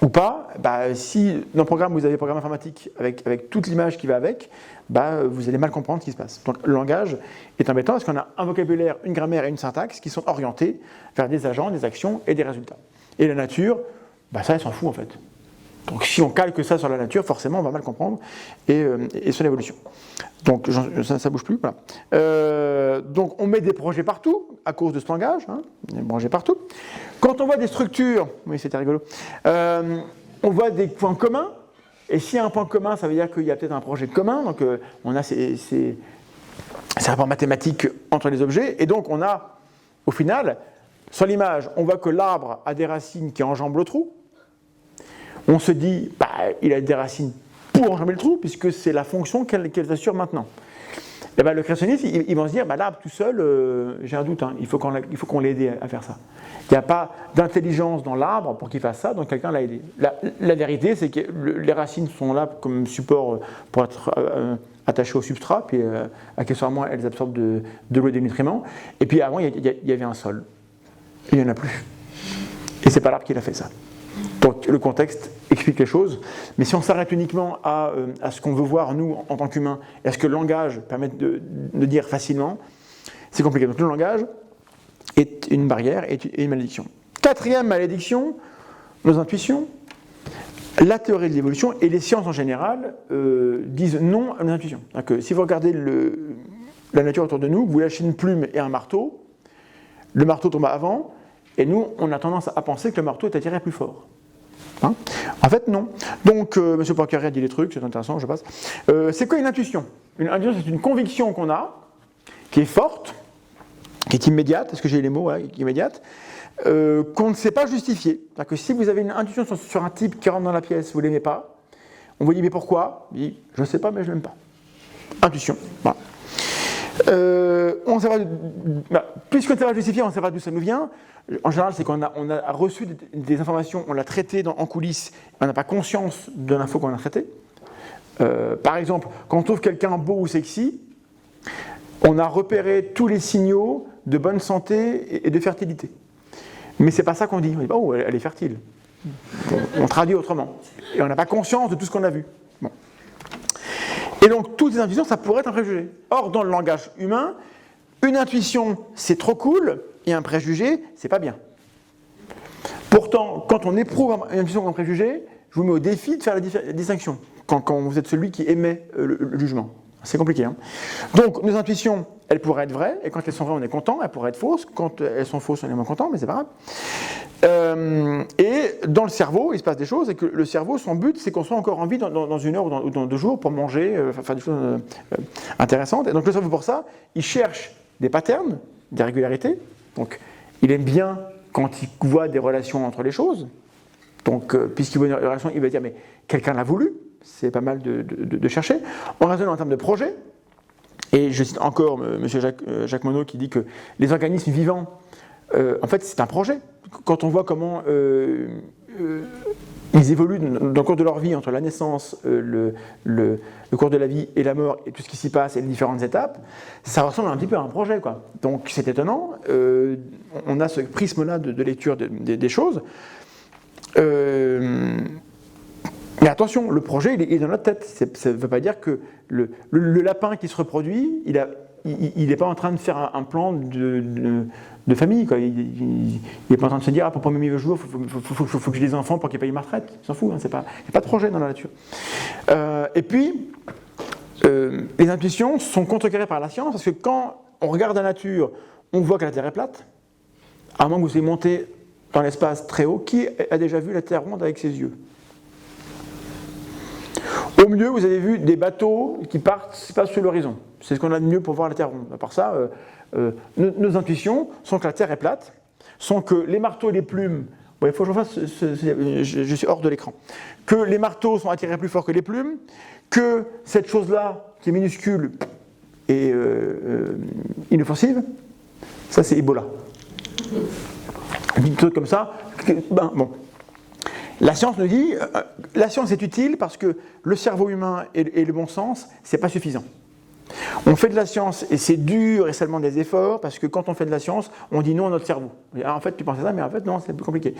ou pas? Si dans le programme, vous avez un programme informatique avec toute l'image qui va avec, vous allez mal comprendre ce qui se passe. Donc le langage est embêtant parce qu'on a un vocabulaire, une grammaire et une syntaxe qui sont orientés vers des agents, des actions et des résultats. Et la nature, ça, elle s'en fout en fait. Donc si on calque ça sur la nature, forcément, on va mal comprendre et sur l'évolution. Donc ça ne bouge plus. Voilà. Donc on met des projets partout à cause de ce langage, des projets partout. Quand on voit des structures, oui c'était rigolo, on voit des points communs, et s'il y a un point commun, ça veut dire qu'il y a peut-être un projet commun, donc on a ces rapports mathématiques entre les objets, et donc on a, au final, sur l'image, on voit que l'arbre a des racines qui enjambent le trou. On se dit, il a des racines pour enjamber le trou, puisque c'est la fonction qu'elles assurent maintenant. Et le créationniste, ils vont se dire, l'arbre tout seul, j'ai un doute, il faut qu'on l'aide à faire ça. Il n'y a pas d'intelligence dans l'arbre pour qu'il fasse ça, donc quelqu'un l'a aidé. La vérité, c'est que les racines sont là comme support pour être attachées au substrat, puis accessoirement, elles absorbent de l'eau et des nutriments. Et puis avant, il y avait un sol. Il n'y en a plus. Et c'est pas l'arbre qui l'a fait ça. Donc le contexte explique les choses, mais si on s'arrête uniquement à ce qu'on veut voir, nous, en tant qu'humains, et à ce que le langage permet de dire facilement, c'est compliqué. Donc le langage est une barrière et une malédiction. Quatrième malédiction, nos intuitions. La théorie de l'évolution et les sciences en général disent non à nos intuitions. Que si vous regardez la nature autour de nous, vous lâchez une plume et un marteau, le marteau tombe avant, et nous, on a tendance à penser que le marteau est attiré plus fort. En fait, non. Donc, M. Poincaré a dit des trucs, c'est intéressant, je passe. C'est quoi une intuition? Une intuition, c'est une conviction qu'on a, qui est forte, qui est immédiate, est-ce que j'ai les mots, qui est immédiate, qu'on ne sait pas justifier. C'est-à-dire que si vous avez une intuition sur un type qui rentre dans la pièce, vous ne l'aimez pas, on vous dit, mais pourquoi? Il dit, je ne sais pas, mais je ne l'aime pas. Intuition. Voilà. Puisqu'on ne sait pas justifier, on ne sait pas d'où ça nous vient. En général, c'est qu'on a reçu des informations, on l'a traité en coulisses, on n'a pas conscience de l'info qu'on a traitée. Par exemple, quand on trouve quelqu'un beau ou sexy, on a repéré tous les signaux de bonne santé et de fertilité. Mais c'est pas ça qu'on dit. On dit, oh, elle est fertile. On traduit autrement. Et on n'a pas conscience de tout ce qu'on a vu. Bon. Et donc, toutes ces intuitions, ça pourrait être un préjugé. Or, dans le langage humain, une intuition, c'est trop cool, et un préjugé, c'est pas bien. Pourtant, quand on éprouve une intuition comme un préjugé, je vous mets au défi de faire la distinction, quand vous êtes celui qui émet le jugement. C'est compliqué. Donc, nos intuitions, elles pourraient être vraies, et quand elles sont vraies, on est content. Elles pourraient être fausses. Quand elles sont fausses, on est moins content, mais c'est pas grave. Et dans le cerveau, il se passe des choses, et que le cerveau, son but, c'est qu'on soit encore en vie dans une heure ou dans 2 jours pour manger, faire des choses intéressantes. Et donc, le cerveau, pour ça, il cherche des patterns, des régularités. Donc, il aime bien quand il voit des relations entre les choses. Donc, puisqu'il voit une relation, il va dire, mais quelqu'un l'a voulu. C'est pas mal de chercher. On raisonne en termes de projet. Et je cite encore M. Jacques Monod qui dit que les organismes vivants, en fait, c'est un projet. Quand on voit comment ils évoluent dans le cours de leur vie, entre la naissance, le cours de la vie et la mort, et tout ce qui s'y passe, et les différentes étapes, ça ressemble un petit peu à un projet, quoi. Donc c'est étonnant, on a ce prisme-là de lecture des choses. Mais attention, le projet, il est dans notre tête. Ça ne veut pas dire que le lapin qui se reproduit, il n'est pas en train de faire un plan de famille, quoi. Il n'est pas en train de se dire, ah, pour pas mes vieux jours, il faut que j'ai des enfants pour qu'ils payent ma retraite. Il s'en fout, hein, il n'y a pas de projet dans la nature. Et puis, les intuitions sont contrecarrées par la science, parce que quand on regarde la nature, on voit que la Terre est plate. À moins que vous soyez monté dans l'espace très haut, qui a déjà vu la Terre ronde avec ses yeux? Au mieux, vous avez vu des bateaux qui passent sur l'horizon. C'est ce qu'on a de mieux pour voir la Terre ronde. À part ça, nos intuitions sont que la Terre est plate, sont que les marteaux et les plumes, bon, il faut que je fasse, je suis hors de l'écran, que les marteaux sont attirés plus fort que les plumes, que cette chose-là, qui est minuscule, est inoffensive. Ça, c'est Ebola. Des trucs comme ça. Bon. La science nous dit, la science est utile parce que le cerveau humain et le bon sens, c'est pas suffisant. On fait de la science et c'est dur et seulement des efforts parce que quand on fait de la science, on dit non à notre cerveau. En fait, tu pensais ça, mais en fait, non, c'est plus compliqué.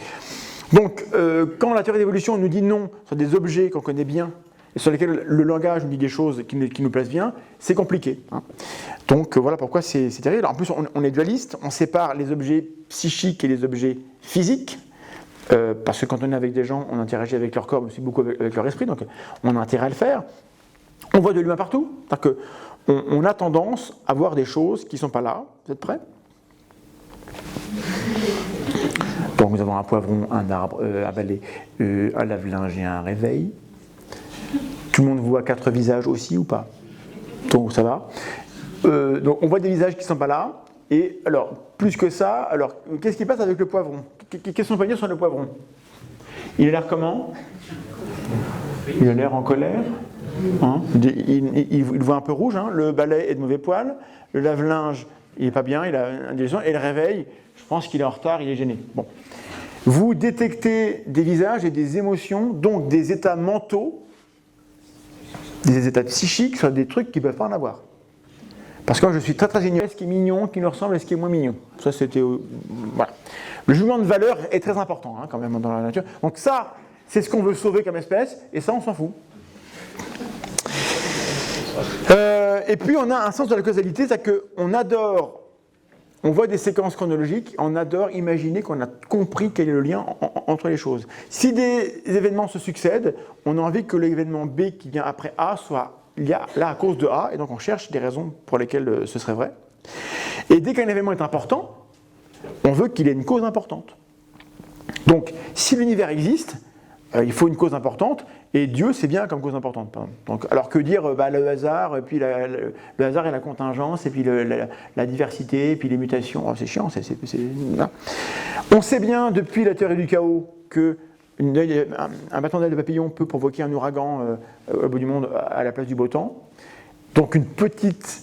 Donc, quand la théorie d'évolution nous dit non sur des objets qu'on connaît bien et sur lesquels le langage nous dit des choses qui nous plaisent bien, c'est compliqué. Hein. Donc, voilà pourquoi c'est terrible. En plus, on est dualiste, on sépare les objets psychiques et les objets physiques. Parce que quand on est avec des gens, on interagit avec leur corps, mais aussi beaucoup avec leur esprit, donc on a intérêt à le faire. On voit de l'humain partout, c'est-à-dire qu'on a tendance à voir des choses qui ne sont pas là. Vous êtes prêts? Donc nous avons un poivron, un arbre, un balai, un lave-linge et un réveil. Tout le monde voit 4 visages aussi ou pas? Donc ça va. Donc on voit des visages qui ne sont pas là. Et alors, plus que ça, alors qu'est-ce qui passe avec le poivron? Qu'est-ce qu'on peut dire sur le poivron? Il a l'air comment? Il a l'air en colère. Hein, il voit un peu rouge. Hein, le balai est de mauvais poil. Le lave-linge, il n'est pas bien. Il a une direction. Et le réveil, je pense qu'il est en retard. Il est gêné. Bon. Vous détectez des visages et des émotions, donc des états mentaux, des états psychiques sur des trucs qui ne peuvent pas en avoir. Parce que moi, je suis très très ignorant. Est-ce qui est mignon, qui nous ressemble, est-ce qui est moins mignon? Ça, c'était... voilà. Le jugement de valeur est très important, hein, quand même, dans la nature. Donc ça, c'est ce qu'on veut sauver comme espèce, et ça, on s'en fout. Et puis, on a un sens de la causalité, c'est-à-dire qu'on adore, on voit des séquences chronologiques, on adore imaginer qu'on a compris quel est le lien entre les choses. Si des événements se succèdent, on a envie que l'événement B qui vient après A soit... il y a là à cause de A, et donc on cherche des raisons pour lesquelles ce serait vrai. Et dès qu'un événement est important, on veut qu'il ait une cause importante. Donc, si l'univers existe, il faut une cause importante, et Dieu, c'est bien comme cause importante. Donc, alors que dire le hasard, et puis le hasard et la contingence, et puis la diversité, et puis les mutations, c'est chiant. On sait bien, depuis la théorie du chaos, que un battement d'aile de papillon peut provoquer un ouragan au bout du monde à la place du beau temps. Donc une petite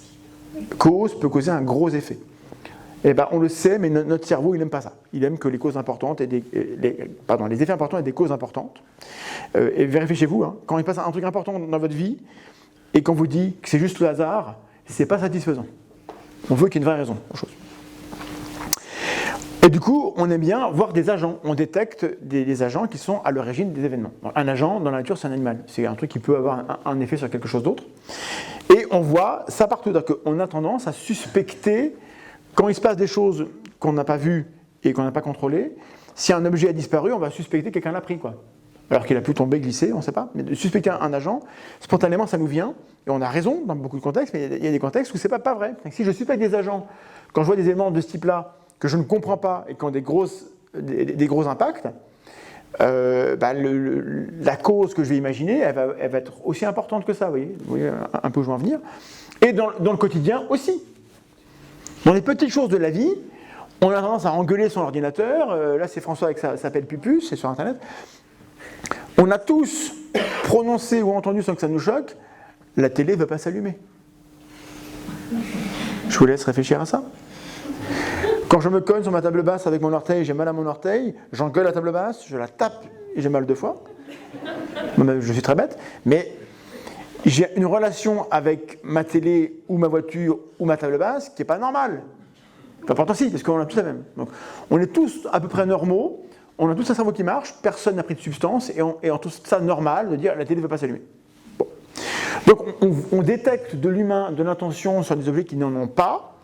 cause peut causer un gros effet. Et on le sait, mais notre cerveau, il n'aime pas ça. Il aime que les causes importantes et les effets importants aient des causes importantes. Et vérifiez chez vous, hein, quand il passe un truc important dans votre vie, et qu'on vous dit que c'est juste le hasard, c'est pas satisfaisant. On veut qu'il y ait une vraie raison aux choses. Et du coup, on aime bien voir des agents. On détecte des agents qui sont à l'origine des événements. Donc, un agent, dans la nature, c'est un animal. C'est un truc qui peut avoir un effet sur quelque chose d'autre. Et on voit ça partout. Donc, on a tendance à suspecter, quand il se passe des choses qu'on n'a pas vues et qu'on n'a pas contrôlées, si un objet a disparu, on va suspecter que quelqu'un l'a pris, quoi. Alors qu'il a pu tomber, glisser, on ne sait pas. Mais de suspecter un agent, spontanément, ça nous vient. Et on a raison dans beaucoup de contextes, mais il y a des contextes où ce n'est pas vrai. Donc, si je suspecte des agents, quand je vois des éléments de ce type-là, que je ne comprends pas et qui ont des gros impacts, la cause que je vais imaginer, elle va être aussi importante que ça, vous voyez un peu où je veux en venir. Et dans le quotidien aussi. Dans les petites choses de la vie, on a tendance à engueuler son ordinateur. Là, c'est François avec ça s'appelle Pupus, c'est sur Internet. On a tous prononcé ou entendu sans que ça nous choque, la télé ne va pas s'allumer. Je vous laisse réfléchir à ça. Quand je me cogne sur ma table basse avec mon orteil, j'ai mal à mon orteil, j'engueule la table basse, je la tape et j'ai mal 2 fois. Je suis très bête, mais j'ai une relation avec ma télé ou ma voiture ou ma table basse qui n'est pas normale. Enfin, pourtant si, parce qu'on a tous la même. Donc, on est tous à peu près normaux, on a tous un cerveau qui marche, personne n'a pris de substance, et on trouve ça normal de dire la télé ne veut pas s'allumer. Bon. Donc on détecte de l'humain, de l'intention sur des objets qui n'en ont pas,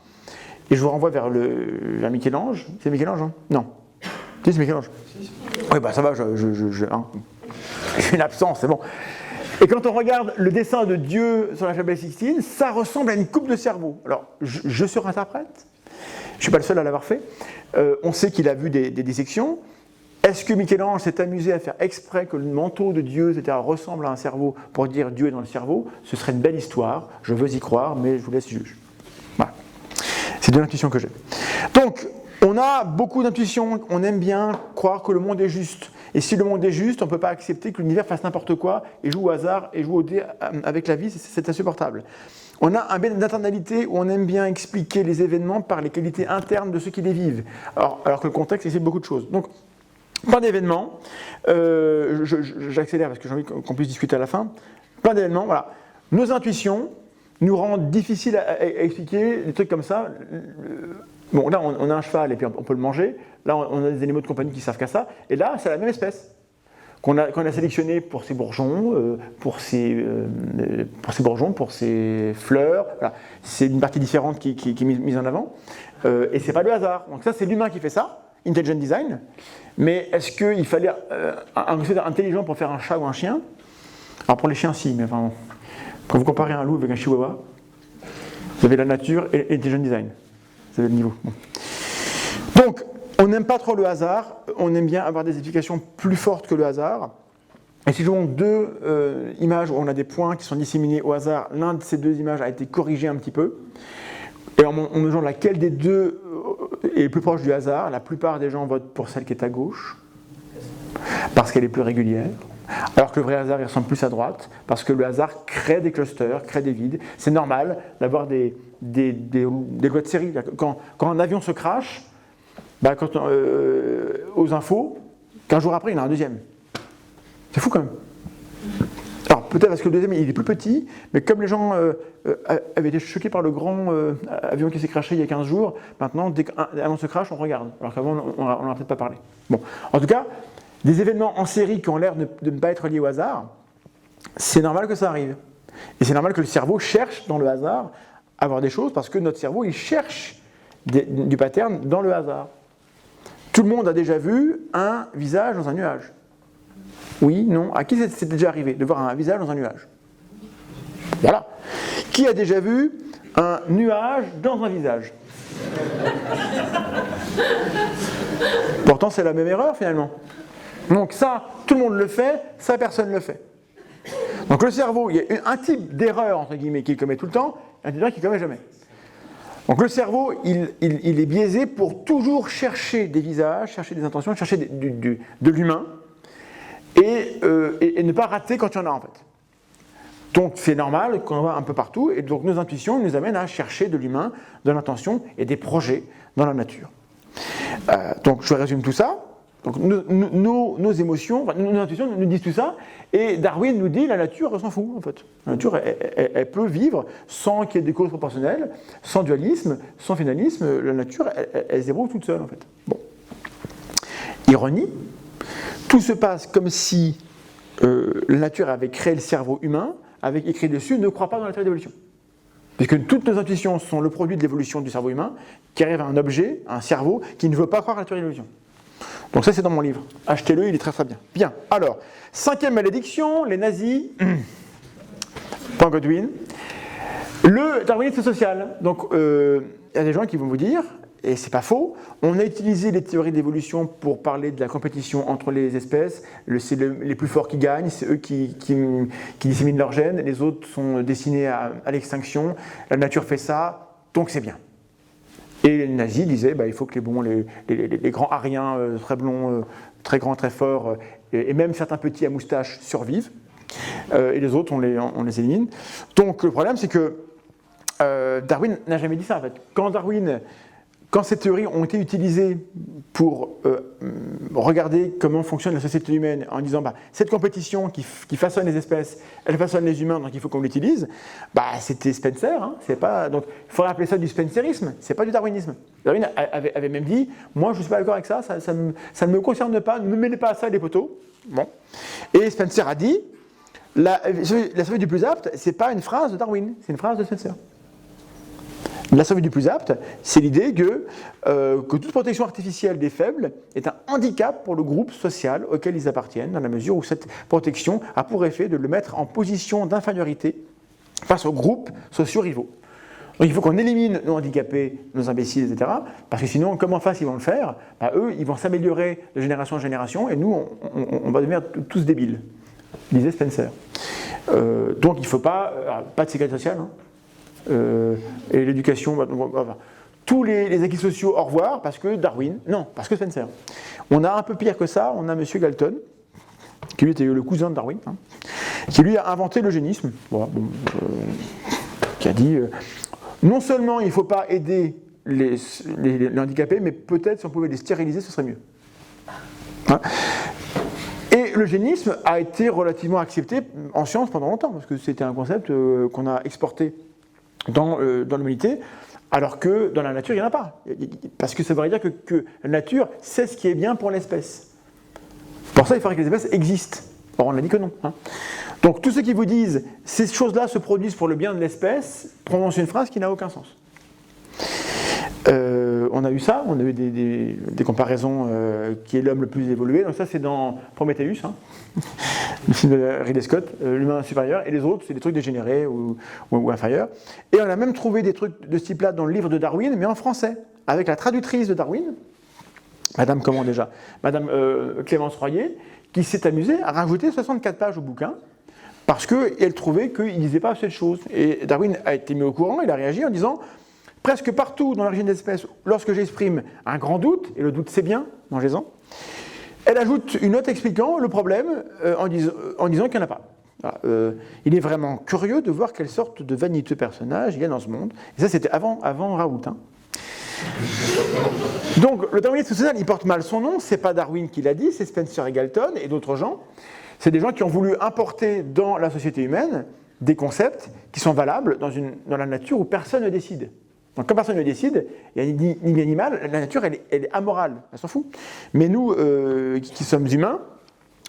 et je vous renvoie vers Michel-Ange. C'est Michel-Ange, hein? Non. Si, c'est Michel-Ange. Oui, bah ça va, j'ai une absence, c'est bon. Et quand on regarde le dessin de Dieu sur la Chapelle Sixtine, ça ressemble à une coupe de cerveau. Alors, je surinterprète, je ne suis pas le seul à l'avoir fait. On sait qu'il a vu des dissections. Est-ce que Michel-Ange s'est amusé à faire exprès que le manteau de Dieu, etc., ressemble à un cerveau pour dire Dieu est dans le cerveau? Ce serait une belle histoire, je veux y croire, mais je vous laisse juger. Voilà. C'est de l'intuition que j'ai. Donc, on a beaucoup d'intuition, on aime bien croire que le monde est juste. Et si le monde est juste, on ne peut pas accepter que l'univers fasse n'importe quoi et joue au hasard et joue au dé avec la vie, c'est insupportable. On a un biais d'internalité où on aime bien expliquer les événements par les qualités internes de ceux qui les vivent, alors que le contexte explique beaucoup de choses. Donc, plein d'événements, j'accélère parce que j'ai envie qu'on puisse discuter à la fin, plein d'événements, voilà. Nos intuitions nous rendent difficile à expliquer des trucs comme ça. Bon, là, on a un cheval et puis on peut le manger. Là, on a des animaux de compagnie qui ne savent qu'à ça. Et là, c'est la même espèce qu'on a sélectionné pour ses bourgeons, pour ses fleurs. Voilà. C'est une partie différente qui est mise en avant. Et ce n'est pas le hasard. Donc ça, c'est l'humain qui fait ça, Intelligent Design. Mais est-ce qu'il fallait un concept intelligent pour faire un chat ou un chien? Alors pour les chiens, si, mais enfin, quand vous comparez un loup avec un chihuahua, vous avez la nature et l'Intelligent Design. Vous avez le niveau. Bon. Donc, on n'aime pas trop le hasard, on aime bien avoir des explications plus fortes que le hasard. Et si nous avons deux images où on a des points qui sont disséminés au hasard, l'un de ces deux images a été corrigé un petit peu. Et en mesure laquelle des deux est le plus proche du hasard, la plupart des gens votent pour celle qui est à gauche, parce qu'elle est plus régulière. Alors que le vrai hasard, il ressemble plus à droite, parce que le hasard crée des clusters, crée des vides. C'est normal d'avoir des lois de série. Quand un avion se crache, bah, aux infos, 15 jours après, il y en a un deuxième. C'est fou quand même. Alors peut-être parce que le deuxième, il est plus petit, mais comme les gens avaient été choqués par le grand avion qui s'est crashé il y a 15 jours, maintenant, dès qu'un avion se crache, on regarde. Alors qu'avant, on n'en a peut-être pas parlé. Bon, en tout cas, des événements en série qui ont l'air de ne pas être liés au hasard, c'est normal que ça arrive. Et c'est normal que le cerveau cherche dans le hasard à voir des choses, parce que notre cerveau, il cherche du pattern dans le hasard. Tout le monde a déjà vu un visage dans un nuage. Oui, non. À qui c'est déjà arrivé de voir un visage dans un nuage? Voilà. Qui a déjà vu un nuage dans un visage? Pourtant, c'est la même erreur finalement. Donc ça, tout le monde le fait, ça, personne ne le fait. Donc le cerveau, il y a un type d'erreur, entre guillemets, qu'il commet tout le temps, et un type d'erreur qu'il ne commet jamais. Donc le cerveau, il est biaisé pour toujours chercher des visages, chercher des intentions, chercher de l'humain, et ne pas rater quand il y en a en fait. Donc c'est normal qu'on en voit un peu partout, et donc nos intuitions nous amènent à chercher de l'humain, de l'intention et des projets dans la nature. Donc je résume tout ça. Donc nos émotions, nos intuitions nous disent tout ça, et Darwin nous dit la nature, elle s'en fout en fait. La nature, elle peut vivre sans qu'il y ait des causes proportionnelles, sans dualisme, sans finalisme. La nature, elle se débrouille toute seule en fait. Bon. Ironie, tout se passe comme si la nature avait créé le cerveau humain, avait écrit dessus, ne croit pas dans la théorie d'évolution. Puisque toutes nos intuitions sont le produit de l'évolution du cerveau humain, qui arrive à un objet, un cerveau, qui ne veut pas croire à la théorie d'évolution. Donc ça, c'est dans mon livre. Achetez-le, il est très très bien. Bien, alors, 5e malédiction, les nazis. Point Godwin. Le darwinisme social. Donc, il y a des gens qui vont vous dire, et c'est pas faux, on a utilisé les théories d'évolution pour parler de la compétition entre les espèces, c'est les plus forts qui gagnent, c'est eux qui disséminent leurs gènes, les autres sont destinés à l'extinction, la nature fait ça, donc c'est bien. Et les nazis disaient il faut que les grands ariens très blonds, très grands, très forts, et même certains petits à moustache survivent, et les autres on les élimine. Donc le problème c'est que Darwin n'a jamais dit ça en fait. Quand Darwin quand ces théories ont été utilisées pour regarder comment fonctionne la société humaine, en disant cette compétition qui façonne les espèces, elle façonne les humains, donc il faut qu'on l'utilise, c'était Spencer. Donc il faudrait appeler ça du spencerisme, c'est pas du darwinisme. Darwin avait même dit, moi je ne suis pas d'accord avec ça, ça ne me concerne pas, ne me mêlez pas à ça les poteaux. Bon. Et Spencer a dit, la survie du plus apte, c'est pas une phrase de Darwin, c'est une phrase de Spencer. La survie du plus apte, c'est l'idée que toute protection artificielle des faibles est un handicap pour le groupe social auquel ils appartiennent, dans la mesure où cette protection a pour effet de le mettre en position d'infériorité face aux groupes sociaux rivaux. Donc il faut qu'on élimine nos handicapés, nos imbéciles, etc. Parce que sinon, comment en face ils vont le faire ? Eux, ils vont s'améliorer de génération en génération, et nous, on va devenir tous débiles, disait Spencer. Donc il ne faut pas de sécurité sociale, et l'éducation, tous les acquis sociaux, au revoir, parce que Darwin, non, parce que Spencer. On a un peu pire que ça, on a M. Galton, qui lui était le cousin de Darwin, qui lui a inventé l'eugénisme, qui a dit, non seulement il ne faut pas aider les handicapés, mais peut-être si on pouvait les stériliser, ce serait mieux. Et l'eugénisme a été relativement accepté en science pendant longtemps, parce que c'était un concept qu'on a exporté dans l'humanité, alors que dans la nature, il n'y en a pas. Parce que ça voudrait dire que la nature sait ce qui est bien pour l'espèce. Pour ça, il faudrait que les espèces existent. Or, on a dit que non. Donc, tous ceux qui vous disent « ces choses-là se produisent pour le bien de l'espèce » prononcent une phrase qui n'a aucun sens. On a eu ça, on a eu des comparaisons qui est l'homme le plus évolué. Donc ça, c'est dans Prometheus, le film de Ridley Scott, l'humain supérieur, et les autres, c'est des trucs dégénérés ou inférieurs. Et on a même trouvé des trucs de ce type-là dans le livre de Darwin, mais en français, avec la traductrice de Darwin, Madame comment déjà ? Madame Clémence Royer, qui s'est amusée à rajouter 64 pages au bouquin, parce qu'elle trouvait qu'il ne disait pas assez de choses. Et Darwin a été mis au courant, il a réagi en disant « Presque partout dans l'origine des espèces, lorsque j'exprime un grand doute, et le doute c'est bien, mangez-en », elle ajoute une note expliquant le problème en disant qu'il n'y en a pas. Voilà, il est vraiment curieux de voir quelle sorte de vaniteux personnage il y a dans ce monde. Et ça, c'était avant Raoult. Donc, le darwinisme social, il porte mal son nom. C'est pas Darwin qui l'a dit, c'est Spencer et Galton et d'autres gens. C'est des gens qui ont voulu importer dans la société humaine des concepts qui sont valables dans la nature où personne ne décide. Donc, comme personne ne décide, il n'y a ni bien ni mal, la nature, elle est amorale, elle s'en fout. Mais nous, qui sommes humains,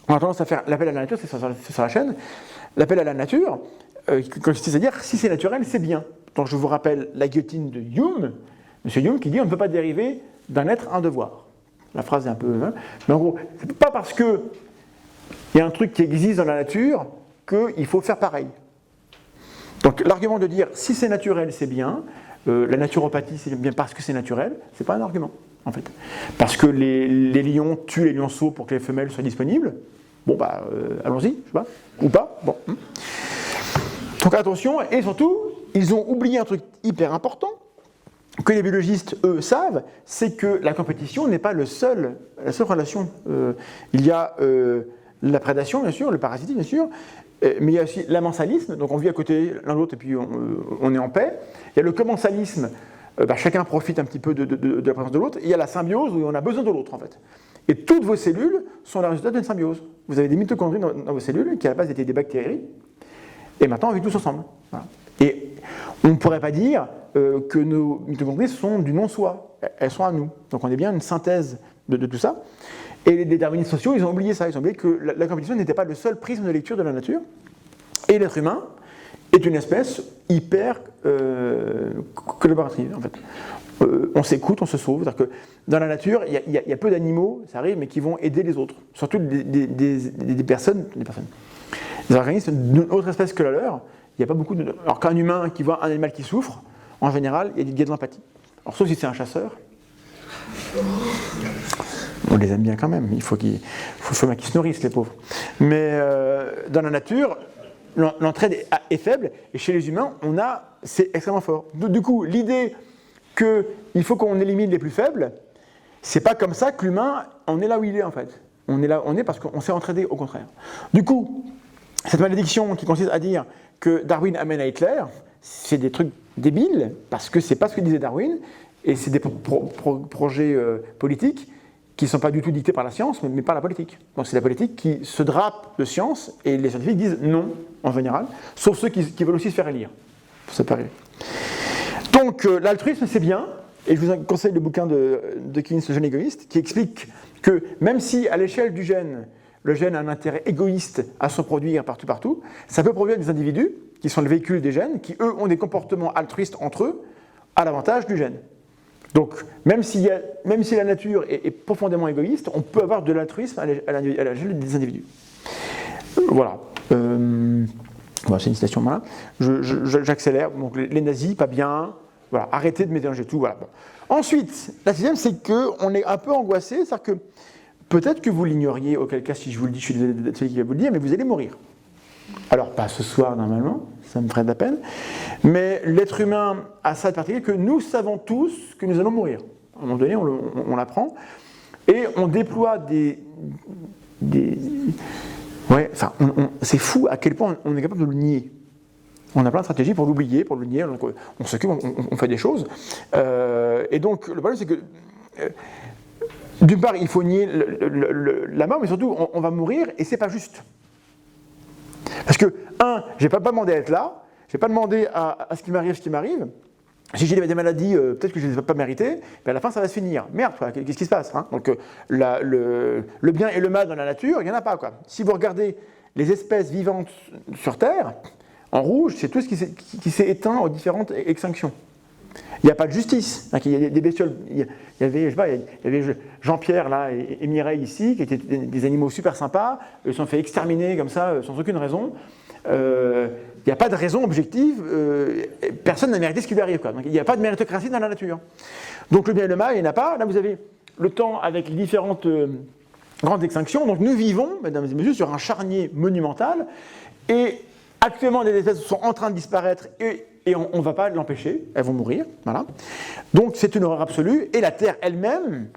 on a tendance à faire l'appel à la nature, c'est sur la chaîne, l'appel à la nature, consiste à dire si c'est naturel, c'est bien. Donc, je vous rappelle la guillotine de Hume, M. Hume, qui dit on ne peut pas dériver d'un être un devoir. La phrase est un peu. Mais en gros, c'est pas parce qu'il y a un truc qui existe dans la nature qu'il faut faire pareil. Donc, l'argument de dire si c'est naturel, c'est bien. La naturopathie, c'est bien parce que c'est naturel, c'est pas un argument, en fait. Parce que les lions tuent les lionceaux pour que les femelles soient disponibles. Bon, allons-y, je sais pas. Ou pas, bon. Donc attention, et surtout, ils ont oublié un truc hyper important, que les biologistes, eux, savent, c'est que la compétition n'est pas la seule relation. Il y a la prédation, bien sûr, le parasitisme, bien sûr, mais il y a aussi l'amensalisme, donc on vit à côté l'un de l'autre et puis on est en paix. Il y a le commensalisme, chacun profite un petit peu de la présence de l'autre. Et il y a la symbiose où on a besoin de l'autre, en fait. Et toutes vos cellules sont le résultat d'une symbiose. Vous avez des mitochondries dans vos cellules qui à la base étaient des bactéries, et maintenant on vit tous ensemble. Voilà. Et on ne pourrait pas dire que nos mitochondries sont du non-soi, elles sont à nous. Donc on est bien une synthèse de tout ça. Et les darwinistes sociaux, ils ont oublié ça, ils ont oublié que la compétition n'était pas le seul prisme de lecture de la nature. Et l'être humain est une espèce hyper collaborative, en fait. On s'écoute, on se sauve. C'est-à-dire que dans la nature, il y a peu d'animaux, ça arrive, mais qui vont aider les autres. Surtout des personnes, des organismes d'une autre espèce que la leur. Il n'y a pas beaucoup de... Alors qu'un humain qui voit un animal qui souffre, en général, il y a de l'empathie. Alors sauf si c'est un chasseur. On les aime bien quand même, il faut qu'ils se nourrissent, les pauvres. Mais dans la nature, l'entraide est faible, et chez les humains, c'est extrêmement fort. Du coup, l'idée qu'il faut qu'on élimine les plus faibles, c'est pas comme ça que l'humain, on est là où il est en fait. On est parce qu'on s'est entraidé, au contraire. Du coup, cette malédiction qui consiste à dire que Darwin amène à Hitler, c'est des trucs débiles, parce que c'est pas ce que disait Darwin, Et c'est des projets politiques qui ne sont pas du tout dictés par la science, mais par la politique. Donc c'est la politique qui se drape de science, et les scientifiques disent non, en général, sauf ceux qui veulent aussi se faire élire. Ça peut arriver. Donc l'altruisme, c'est bien, et je vous conseille le bouquin de Keynes, Le gène égoïste, qui explique que même si à l'échelle du gène, le gène a un intérêt égoïste à se produire partout, ça peut produire des individus qui sont le véhicule des gènes, qui eux ont des comportements altruistes entre eux, à l'avantage du gène. Donc, même si la nature est profondément égoïste, on peut avoir de l'altruisme à l'échelle des individus. Voilà. C'est une citation, voilà. J'accélère. Donc, les nazis, pas bien. Voilà. Arrêtez de mélanger tout. Voilà. Bon. Ensuite, la sixième, c'est qu'on est un peu angoissé. C'est-à-dire que peut-être que vous l'ignoriez, auquel cas, si je vous le dis, je suis désolé de celui qui va vous le dire, mais vous allez mourir. Alors, pas ce soir, normalement, ça me ferait de la peine, mais l'être humain a ça de particulier que nous savons tous que nous allons mourir. À un moment donné, on l'apprend, et on déploie ouais, enfin, c'est fou à quel point on est capable de le nier. On a plein de stratégies pour l'oublier, pour le nier, donc on s'occupe, on fait des choses. Et donc, le problème, c'est que, d'une part, il faut nier la mort, mais surtout, on va mourir, et c'est pas juste. Parce que, je n'ai pas demandé à être là, je n'ai pas demandé à ce qui m'arrive. Si j'ai des maladies, peut-être que je ne les ai pas méritées, mais à la fin, ça va se finir. Merde, quoi, qu'est-ce qui se passe, hein? Donc, le bien et le mal dans la nature, il n'y en a pas, quoi. Si vous regardez les espèces vivantes sur Terre, en rouge, c'est tout ce qui s'est éteint aux différentes extinctions. Il n'y a pas de justice. Il y a des bestioles. Il y avait Jean-Pierre là, et Mireille ici, qui étaient des animaux super sympas. Ils se sont fait exterminer comme ça, sans aucune raison. Il n'y a pas de raison objective. Personne n'a mérité ce qui lui arrive, quoi. Donc il n'y a pas de méritocratie dans la nature. Donc le bien et le mal, il n'y en a pas. Là, vous avez le temps avec les différentes grandes extinctions. Donc nous vivons, mesdames et messieurs, sur un charnier monumental. Et actuellement, des espèces sont en train de disparaître et on ne va pas l'empêcher, elles vont mourir. Voilà. Donc c'est une horreur absolue. Et la Terre elle-même,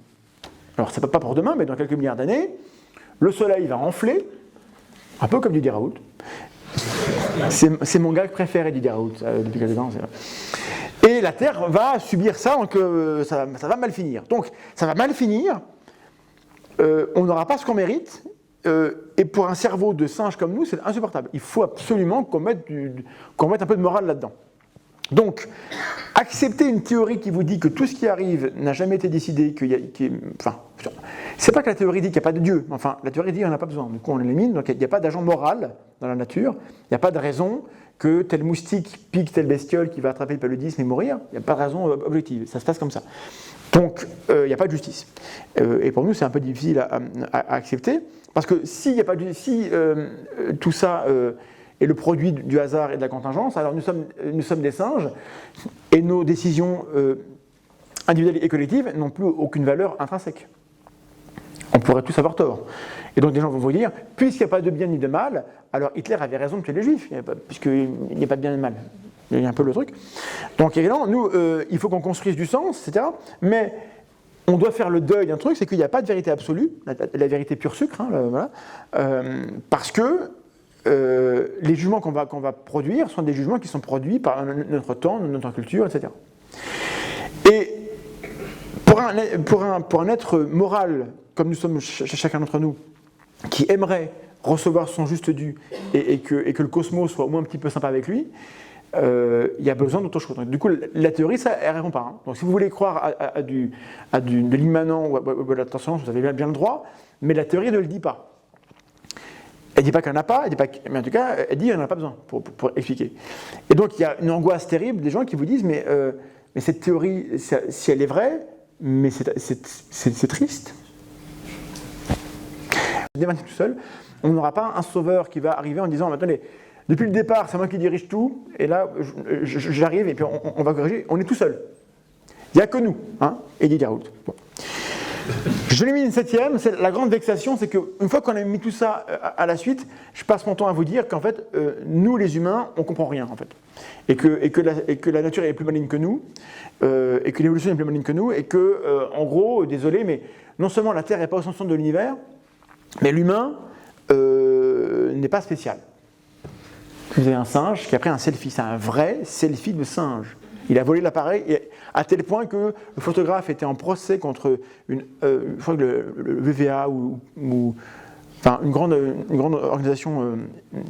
alors c'est pas pour demain, mais dans quelques milliards d'années, le Soleil va enfler, un peu comme Didier Raoult. C'est mon gag préféré, Didier Raoult, depuis quelques temps. Et la Terre va subir ça, donc ça va mal finir. Donc ça va mal finir, on n'aura pas ce qu'on mérite. Et pour un cerveau de singe comme nous, c'est insupportable. Il faut absolument qu'on mette un peu de morale là-dedans. Donc, accepter une théorie qui vous dit que tout ce qui arrive n'a jamais été décidé, c'est pas que la théorie dit qu'il n'y a pas de Dieu, enfin, la théorie dit qu'il n'y en a pas besoin. Du coup, on l'élimine, donc il n'y a pas d'agent moral dans la nature, il n'y a pas de raison que tel moustique pique telle bestiole qui va attraper le paludisme et mourir, il n'y a pas de raison objective, ça se passe comme ça. Donc, il n'y a pas de justice. Et pour nous, c'est un peu difficile à accepter, parce que si tout ça est le produit du hasard et de la contingence, alors nous sommes des singes, et nos décisions individuelles et collectives n'ont plus aucune valeur intrinsèque. On pourrait tous avoir tort. Et donc des gens vont vous dire, puisqu'il n'y a pas de bien ni de mal, alors Hitler avait raison de tuer les Juifs, puisqu'il n'y a pas de bien et de mal. Il y a un peu le truc. Donc évidemment, nous, il faut qu'on construise du sens, etc. Mais on doit faire le deuil d'un truc, c'est qu'il n'y a pas de vérité absolue, la vérité pure sucre, hein, voilà, parce que les jugements qu'on va produire sont des jugements qui sont produits par notre temps, notre culture, etc. Et pour un être moral, comme nous sommes chacun d'entre nous, qui aimerait recevoir son juste dû et que le cosmos soit au moins un petit peu sympa avec lui, il y a besoin d'autre chose. Donc, du coup, la théorie, ça, elle ne répond pas. Hein. Donc, si vous voulez croire de l'immanent ou à la transcendance, vous avez bien le droit, mais la théorie ne le dit pas. Elle ne dit pas qu'il n'y en a pas, mais en tout cas, elle dit qu'il n'y en a pas besoin pour expliquer. Et donc, il y a une angoisse terrible des gens qui vous disent mais cette théorie, si elle est vraie, mais c'est triste. Démarrer tout seul, on n'aura pas un sauveur qui va arriver en disant attendez, depuis le départ, c'est moi qui dirige tout, et là, j'arrive et puis on va corriger, on est tout seul. Il n'y a que nous, hein, et Didier Raoult. Bon. Je l'ai mis une septième, c'est la grande vexation, c'est qu'une fois qu'on a mis tout ça à la suite, je passe mon temps à vous dire qu'en fait, nous les humains, on ne comprend rien en fait. Et que la nature est plus maligne que nous, et que l'évolution est plus maligne que nous, et que, en gros, désolé, mais non seulement la Terre n'est pas au centre de l'univers, mais l'humain n'est pas spécial. Vous avez un singe qui a pris un selfie, c'est un vrai selfie de singe. Il a volé l'appareil, à tel point que le photographe était en procès contre je crois que le VVA enfin, une grande organisation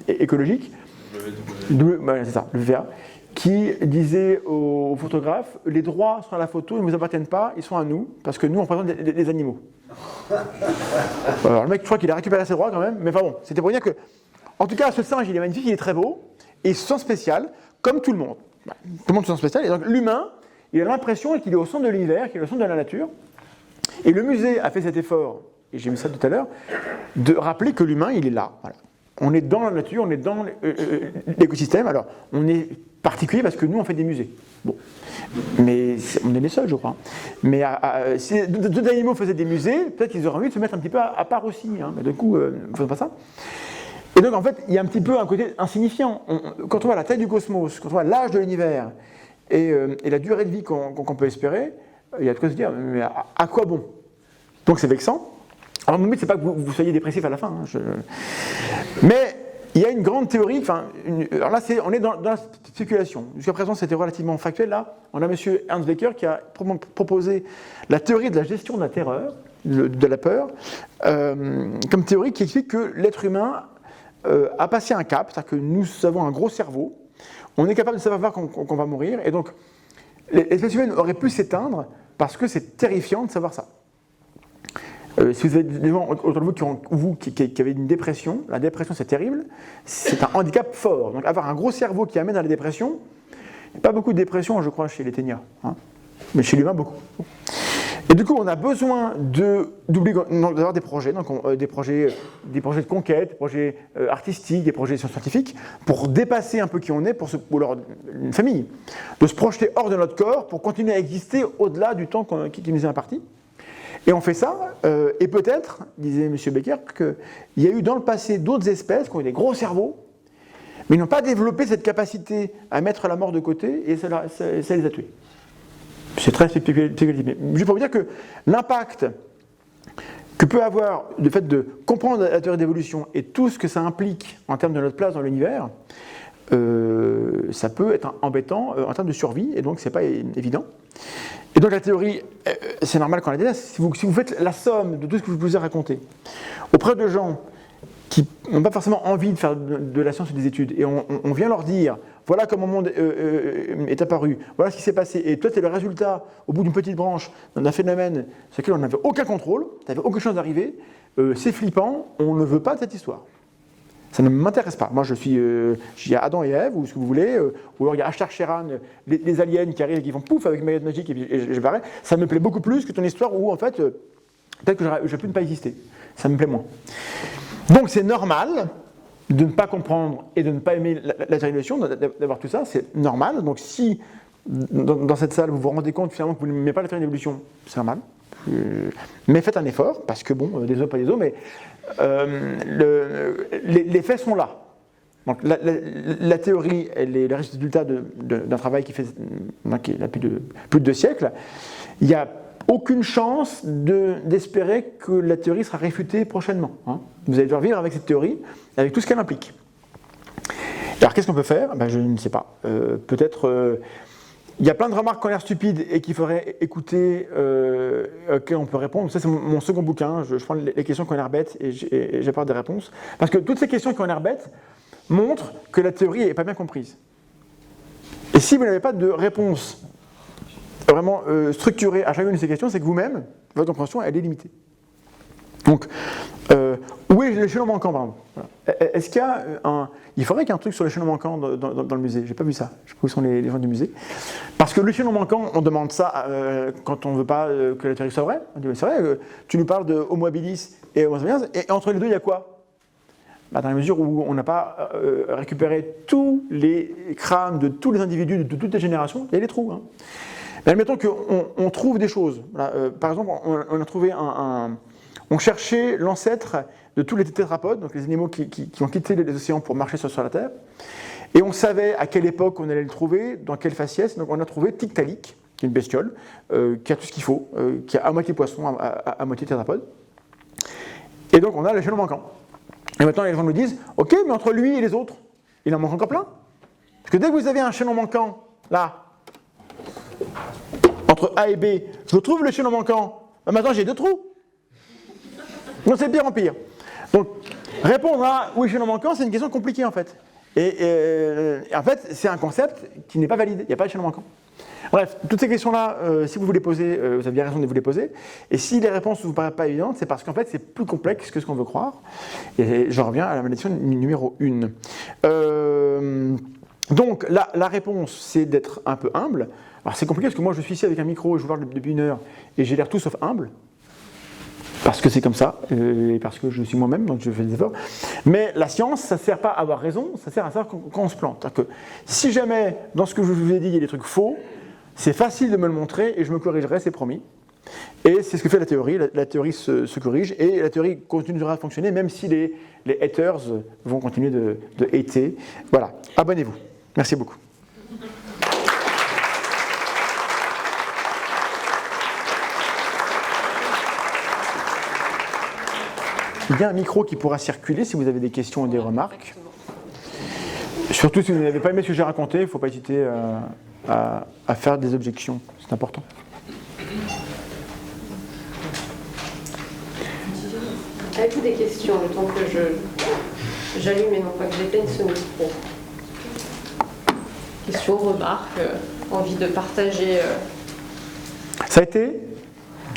écologique, c'est ça, le VVA, qui disait aux photographes, les droits sur la photo ne vous appartiennent pas, ils sont à nous, parce que nous on représente des animaux. Alors le mec, je crois qu'il a récupéré ses droits quand même, mais enfin bon, c'était pour dire que, en tout cas, ce singe, il est magnifique, il est très beau, et il se sent spécial, comme tout le monde. Tout le monde se sent spécial, et donc l'humain, il a l'impression qu'il est au centre de l'univers, qu'il est au centre de la nature, et le musée a fait cet effort, et j'ai mis ça tout à l'heure, de rappeler que l'humain, il est là. Voilà. On est dans la nature, on est dans l'écosystème, alors on est particulier parce que nous, on fait des musées. Bon. Mais on est les seuls, je crois. Mais si d'autres animaux faisaient des musées, peut-être qu'ils auraient envie de se mettre un petit peu à part aussi. Hein. Mais du coup, ils ne font pas ça. Et donc, en fait, il y a un petit peu un côté insignifiant. Quand on voit la taille du cosmos, quand on voit l'âge de l'univers et la durée de vie qu'on peut espérer, il y a de quoi se dire, mais à quoi bon? Donc, c'est vexant. Alors, mon but, c'est pas que vous soyez dépressif à la fin. Hein, mais il y a une grande théorie. Alors là, on est dans la spéculation. Jusqu'à présent, c'était relativement factuel. Là, on a M. Ernst Becker qui a proposé la théorie de la gestion de la terreur, de la peur, comme théorie qui explique que l'être humain a passé un cap, c'est-à-dire que nous avons un gros cerveau, on est capable de savoir qu'on va mourir, et donc l'espèce humaine aurait pu s'éteindre parce que c'est terrifiant de savoir ça. Si vous avez des gens autour de vous qui avez une dépression, la dépression c'est terrible, c'est un handicap fort. Donc avoir un gros cerveau qui amène à la dépression, il n'y a pas beaucoup de dépression je crois chez les ténias, hein, mais chez l'humain beaucoup. Et du coup on a besoin d'avoir des projets, donc des projets de conquête, des projets artistiques, des projets scientifiques, pour dépasser un peu qui on est, ou alors une famille, de se projeter hors de notre corps pour continuer à exister au-delà du temps qui nous est imparti. Et on fait ça, et peut-être, disait M. Becker, qu'il y a eu dans le passé d'autres espèces qui ont eu des gros cerveaux, mais ils n'ont pas développé cette capacité à mettre la mort de côté, et ça les a tués. C'est très spéculatif. Mais juste pour vous dire que l'impact que peut avoir le fait de comprendre la théorie d'évolution et tout ce que ça implique en termes de notre place dans l'univers, ça peut être embêtant en termes de survie, et donc c'est pas évident. Et donc la théorie, c'est normal qu'on la délaisse. Si vous faites la somme de tout ce que je vous ai raconté auprès de gens qui n'ont pas forcément envie de faire de la science et des études, et on vient leur dire, voilà comment le monde est apparu, voilà ce qui s'est passé, et toi c'est le résultat, au bout d'une petite branche, d'un phénomène sur lequel on n'avait aucun contrôle, ça n'avait aucune chance d'arriver, c'est flippant, on ne veut pas de cette histoire. Ça ne m'intéresse pas. Moi, il y a Adam et Ève, ou ce que vous voulez, ou alors il y a Ashtar Sheran, les aliens qui arrivent et qui font pouf avec une baguette magique et je barrais. Ça me plaît beaucoup plus que ton histoire où, en fait, peut-être que j'aurais pu ne pas exister. Ça me plaît moins. Donc, c'est normal de ne pas comprendre et de ne pas aimer la théorie d'évolution, d'avoir tout ça, c'est normal. Donc, si dans cette salle, vous vous rendez compte finalement que vous n'aimez pas la théorie d'évolution, c'est normal. Mais faites un effort, parce que bon, des os, pas des os, mais les faits sont là. Donc la théorie, elle est le résultat d'un travail qui a plus de 2 siècles. Il n'y a aucune chance d'espérer que la théorie sera réfutée prochainement. Hein. Vous allez devoir vivre avec cette théorie, avec tout ce qu'elle implique. Alors qu'est-ce qu'on peut faire ? Je ne sais pas. Peut-être... il y a plein de remarques qui ont l'air stupides et qu'il faudrait écouter, auxquelles on peut répondre. Ça, c'est mon second bouquin. Je prends les questions qui ont l'air bêtes et j'apporte des réponses. Parce que toutes ces questions qui ont l'air bêtes montrent que la théorie n'est pas bien comprise. Et si vous n'avez pas de réponse vraiment structurée à chacune de ces questions, c'est que vous-même, votre compréhension, elle est limitée. Donc, où est l'échelon manquant, pardon. Voilà. Est-ce qu'il y a il faudrait qu'il y ait un truc sur l'échelon manquant dans le musée. J'ai pas vu ça. Je sais pas où sont les gens du musée. Parce que l'échelon manquant, on demande ça quand on ne veut pas que la théorie soit vraie. On dit, c'est vrai, tu nous parles de Homo habilis et Homo sapiens, et entre les deux, il y a quoi ? Dans la mesure où on n'a pas récupéré tous les crânes de tous les individus de toutes les générations, il y a des trous. Hein. Mais admettons qu'on trouve des choses. Voilà, par exemple, on a trouvé on cherchait l'ancêtre de tous les tétrapodes, donc les animaux qui ont quitté les océans pour marcher sur la Terre. Et on savait à quelle époque on allait le trouver, dans quelle faciès. Donc on a trouvé Tiktaalik, qui est une bestiole, qui a tout ce qu'il faut, qui a à moitié poisson, à moitié tétrapode. Et donc on a l'échelon manquant. Et maintenant les gens nous disent, ok, mais entre lui et les autres, il en manque encore plein. Parce que dès que vous avez un échelon manquant, là, entre A et B, je trouve l'échelon manquant. Maintenant, j'ai 2 trous. Donc, c'est pire en pire. Donc, répondre à où échelon manquant, c'est une question compliquée, en fait. Et en fait, c'est un concept qui n'est pas valide. Il n'y a pas d'échelon manquant. Bref, toutes ces questions-là, si vous les posez, vous avez bien raison de vous les poser. Et si les réponses ne vous paraissent pas évidentes, c'est parce qu'en fait, c'est plus complexe que ce qu'on veut croire. Et je reviens à la malédiction numéro 1. Donc, la réponse, c'est d'être un peu humble. Alors, c'est compliqué parce que moi, je suis ici avec un micro et je vous parle depuis 1 heure et j'ai l'air tout sauf humble. Parce que c'est comme ça, et parce que je suis moi-même, donc je fais des efforts. Mais la science, ça ne sert pas à avoir raison, ça sert à savoir quand on se plante. C'est-à-dire que si jamais, dans ce que je vous ai dit, il y a des trucs faux, c'est facile de me le montrer et je me corrigerai, c'est promis. Et c'est ce que fait la théorie. La théorie se corrige et la théorie continuera à fonctionner, même si les haters vont continuer de hater. Voilà, abonnez-vous. Merci beaucoup. Il y a un micro qui pourra circuler si vous avez des questions ou des remarques. Surtout si vous n'avez pas aimé ce que j'ai raconté, il ne faut pas hésiter à faire des objections, c'est important. Avez-vous des questions le temps que j'allume et non pas que j'éteigne ce micro? Questions, remarques, envie de partager Ça a été?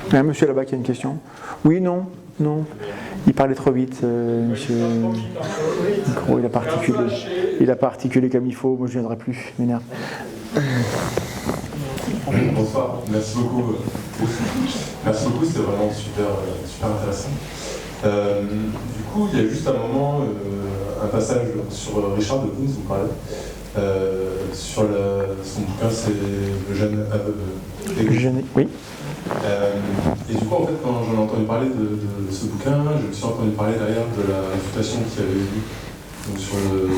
Il y a un monsieur là-bas qui a une question. Oui, non, non. Il parlait trop vite, monsieur. Micro, il a pas articulé comme il faut. Moi, je ne viendrai plus. M'énerve. Bonsoir. Merci beaucoup. Merci beaucoup. C'était vraiment super intéressant. Du coup, il y a juste un moment, un passage sur Richard Dawkins, vous parlez. Sur son bouquin, c'est Le jeune aveugle. Le jeune, oui. Et du coup, en fait, quand j'en ai entendu parler de ce bouquin, je me suis entendu parler derrière de la réfutation qu'il y avait eu donc sur le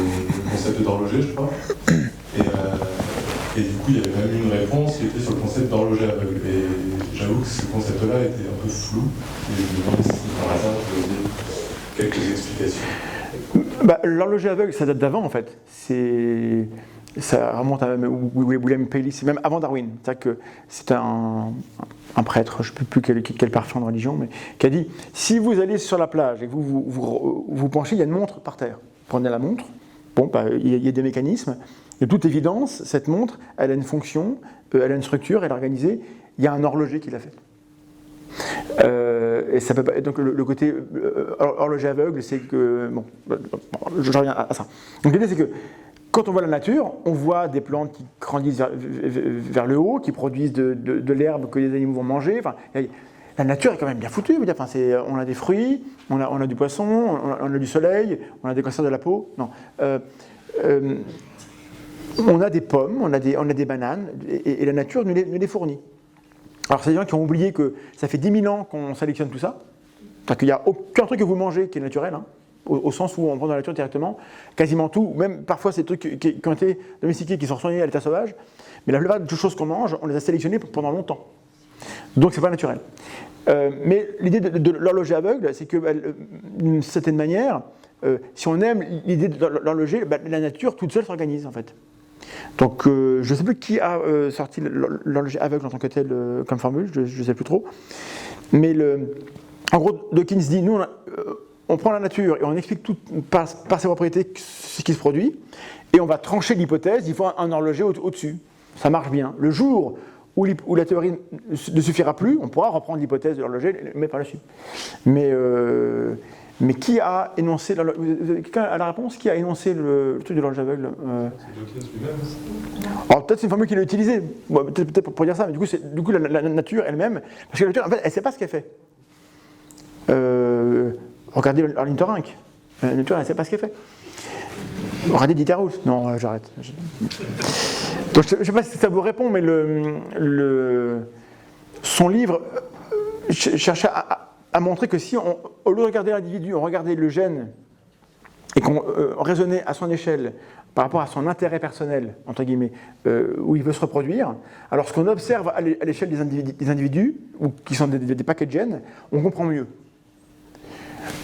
concept d'horloger, je crois. Et du coup, il y avait même une réponse qui était sur le concept d'horloger aveugle. Et j'avoue que ce concept-là était un peu flou. Et je me demandais si par hasard, vous aviez quelques explications. L'horloger aveugle, ça date d'avant, en fait. Ça remonte à William Paley, c'est même avant Darwin. C'est-à-dire que c'est un prêtre, je ne sais plus quel parfum de religion, mais qui a dit, si vous allez sur la plage et que vous penchez, il y a une montre par terre. Prenez la montre, il y a des mécanismes. De toute évidence, cette montre, elle a une fonction, elle a une structure, elle est organisée, il y a un horloger qui l'a fait. Et ça peut pas, donc le côté horloger aveugle, c'est que... Bon, je reviens à ça. Donc l'idée, c'est que quand on voit la nature, on voit des plantes qui grandissent vers le haut, qui produisent de l'herbe que les animaux vont manger. Enfin, la nature est quand même bien foutue. Enfin, on a des fruits, on a du poisson, on a du soleil, on a des cancers de la peau. Non. On a des pommes, on a des bananes, et la nature nous les fournit. Alors, c'est des gens qui ont oublié que ça fait 10 000 ans qu'on sélectionne tout ça. C'est-à-dire qu'il n'y a aucun truc que vous mangez qui est naturel, hein, au sens où on prend dans la nature directement. Quasiment tout, même parfois ces trucs qui ont été domestiqués, qui sont soignés à l'état sauvage, mais la plupart des choses qu'on mange, on les a sélectionnées pendant longtemps. Donc, c'est pas naturel. Mais l'idée de l'horloger aveugle, c'est que, d'une certaine manière, si on aime l'idée de l'horloger, la nature toute seule s'organise, en fait. Donc, je ne sais plus qui a sorti l'horloger aveugle en tant que tel comme formule, je ne sais plus trop. Mais en gros, Dawkins dit, nous, on prend la nature et on explique tout par ses propriétés ce qui se produit, et on va trancher l'hypothèse, il faut un horloger au-dessus. Ça marche bien. Le jour où la théorie ne suffira plus, on pourra reprendre l'hypothèse de l'horloger, mais par la suite. Mais qui a énoncé, quelqu'un a la réponse, qui a énoncé le truc de l'horloge aveugle C'est Dawkins lui-même. Alors peut-être c'est une formule qu'il a utilisée, peut-être pour dire ça, mais du coup la nature elle-même, parce que la nature en fait elle ne sait pas ce qu'elle fait. Regardez l'ornithorynque, la nature elle ne sait pas ce qu'elle fait. Regardez Dieter Rous, non j'arrête. Donc je ne sais pas si ça vous répond, mais son livre cherchait à montrer que si, au lieu de regarder l'individu, on regardait le gène et qu'on raisonnait à son échelle par rapport à son intérêt personnel, entre guillemets, où il veut se reproduire, alors ce qu'on observe à l'échelle des individus, ou qui sont des paquets de gènes, on comprend mieux.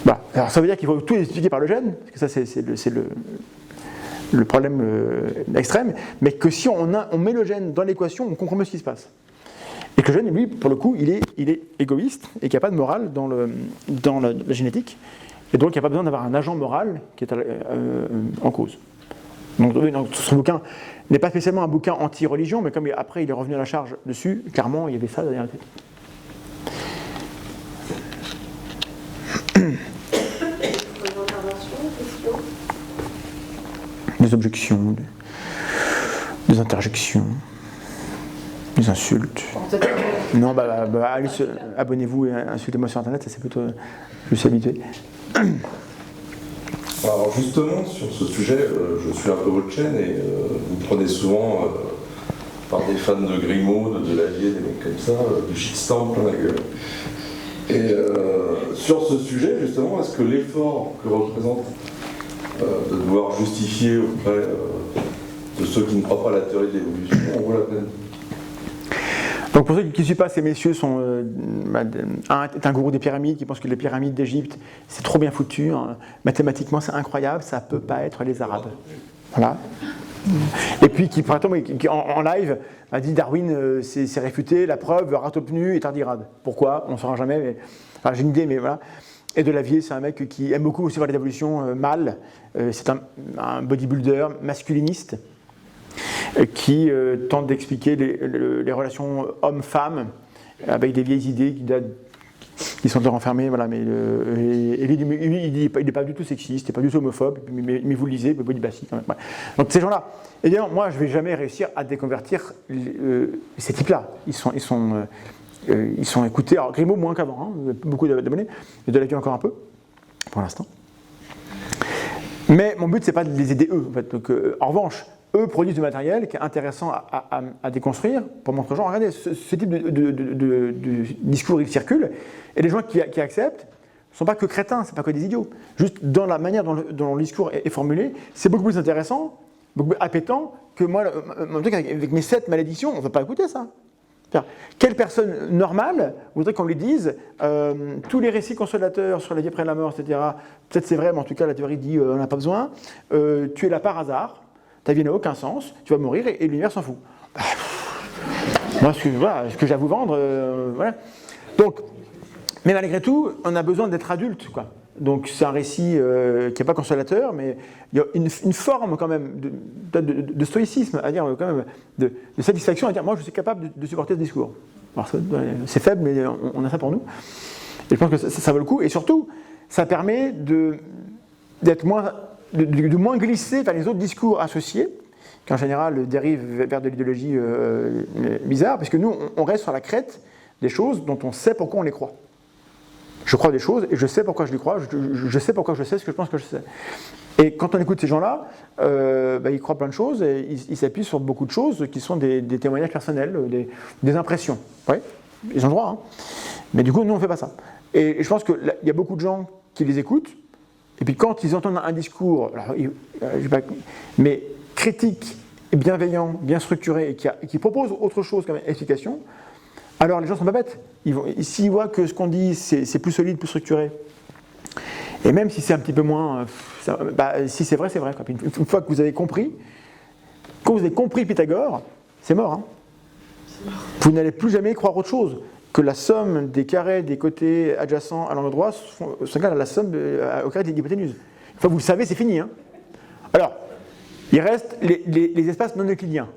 Bah, alors ça veut dire qu'il faut tout expliquer par le gène, parce que ça c'est le problème extrême, mais que si on met le gène dans l'équation, on comprend mieux ce qui se passe. Et que le jeune, lui, pour le coup, il est égoïste et qu'il n'y a pas de morale dans la génétique. Et donc, il n'y a pas besoin d'avoir un agent moral qui est en cause. Donc, son bouquin n'est pas spécialement un bouquin anti-religion, mais comme après il est revenu à la charge dessus, clairement, il y avait ça derrière la tête. Des objections, des interjections, des insultes. Non, allez, abonnez-vous et insultez-moi sur Internet, ça c'est plutôt. Je suis habitué. Alors justement, sur ce sujet, je suis un peu votre chaîne et vous prenez souvent, par des fans de Grimaud, de Delavier, des mecs comme ça, du shitstorm plein la gueule. Et sur ce sujet, justement, est-ce que l'effort que représente de devoir justifier auprès de ceux qui ne croient pas à la théorie de l'évolution en vaut la peine? Donc pour ceux qui ne suivent pas, ces messieurs sont un est un gourou des pyramides qui pense que les pyramides d'Égypte c'est trop bien foutu, hein. Mathématiquement c'est incroyable, ça ne peut pas être les Arabes. Voilà. Et puis qui en live a dit Darwin c'est réfuté, la preuve Ratopnu est tardigrade. Pourquoi? On ne saura jamais, mais enfin, j'ai une idée, mais voilà. Et Delavier, c'est un mec qui aime beaucoup aussi voir l'évolution mâle. C'est un bodybuilder masculiniste qui tente d'expliquer les relations homme-femme avec des vieilles idées qui sont renfermées. Voilà, mais il n'est pas du tout sexiste, il n'est pas du tout homophobe, mais vous le lisez, vous dites bah si quand même. Ouais. Donc ces gens-là, évidemment, moi je ne vais jamais réussir à déconvertir ces types-là. Ils sont écoutés, alors Grimaud moins qu'avant, hein, beaucoup d'abonnés, et de la vie encore un peu, pour l'instant. Mais mon but, c'est pas de les aider eux. En fait. Donc, en revanche, eux produisent du matériel qui est intéressant à déconstruire pour montrer aux gens, regardez, ce type de discours, il circule, et les gens qui acceptent ne sont pas que crétins, c'est pas que des idiots. Juste dans la manière dont le discours est formulé, c'est beaucoup plus intéressant, beaucoup plus appétant que moi, avec mes 7 malédictions, on ne veut pas écouter ça. Quelle personne normale voudrait qu'on lui dise tous les récits consolateurs sur la vie après la mort, etc. Peut-être c'est vrai, mais en tout cas la théorie dit on n'a pas besoin. Tu es là par hasard, ta vie n'a aucun sens, tu vas mourir et l'univers s'en fout. Moi, ce que j'ai à vous vendre, voilà. Donc, mais malgré tout, on a besoin d'être adulte, quoi. Donc c'est un récit qui n'est pas consolateur, mais il y a une forme quand même de stoïcisme, à dire quand même de satisfaction, à dire moi je suis capable de supporter ce discours. Alors c'est faible, mais on a ça pour nous. Et je pense que ça vaut le coup. Et surtout, ça permet de moins glisser vers les autres discours associés, qui en général dérivent vers de l'idéologie bizarre, parce que nous on reste sur la crête des choses dont on sait pourquoi on les croit. Je crois des choses et je sais pourquoi je les crois, je sais pourquoi je sais ce que je pense que je sais. Et quand on écoute ces gens-là, ils croient plein de choses et ils s'appuient sur beaucoup de choses qui sont des témoignages personnels, des impressions. Ouais, ils ont le droit, hein. Mais du coup, nous, on ne fait pas ça. Et je pense qu'il y a beaucoup de gens qui les écoutent, et puis quand ils entendent un discours, mais critique, bienveillant, bien structuré, et qui propose autre chose comme explication, alors les gens ne sont pas bêtes. S'ils voient que ce qu'on dit, c'est plus solide, plus structuré, et même si c'est un petit peu moins... si c'est vrai, c'est vrai. Quoi. Une fois que vous avez compris, quand vous avez compris Pythagore, c'est mort. Hein. Vous n'allez plus jamais croire autre chose que la somme des carrés des côtés adjacents à l'angle droit sont égales à la somme au carré de l'hypoténuse. Une fois que vous le savez, c'est fini. Hein. Alors, il reste les espaces non euclidiens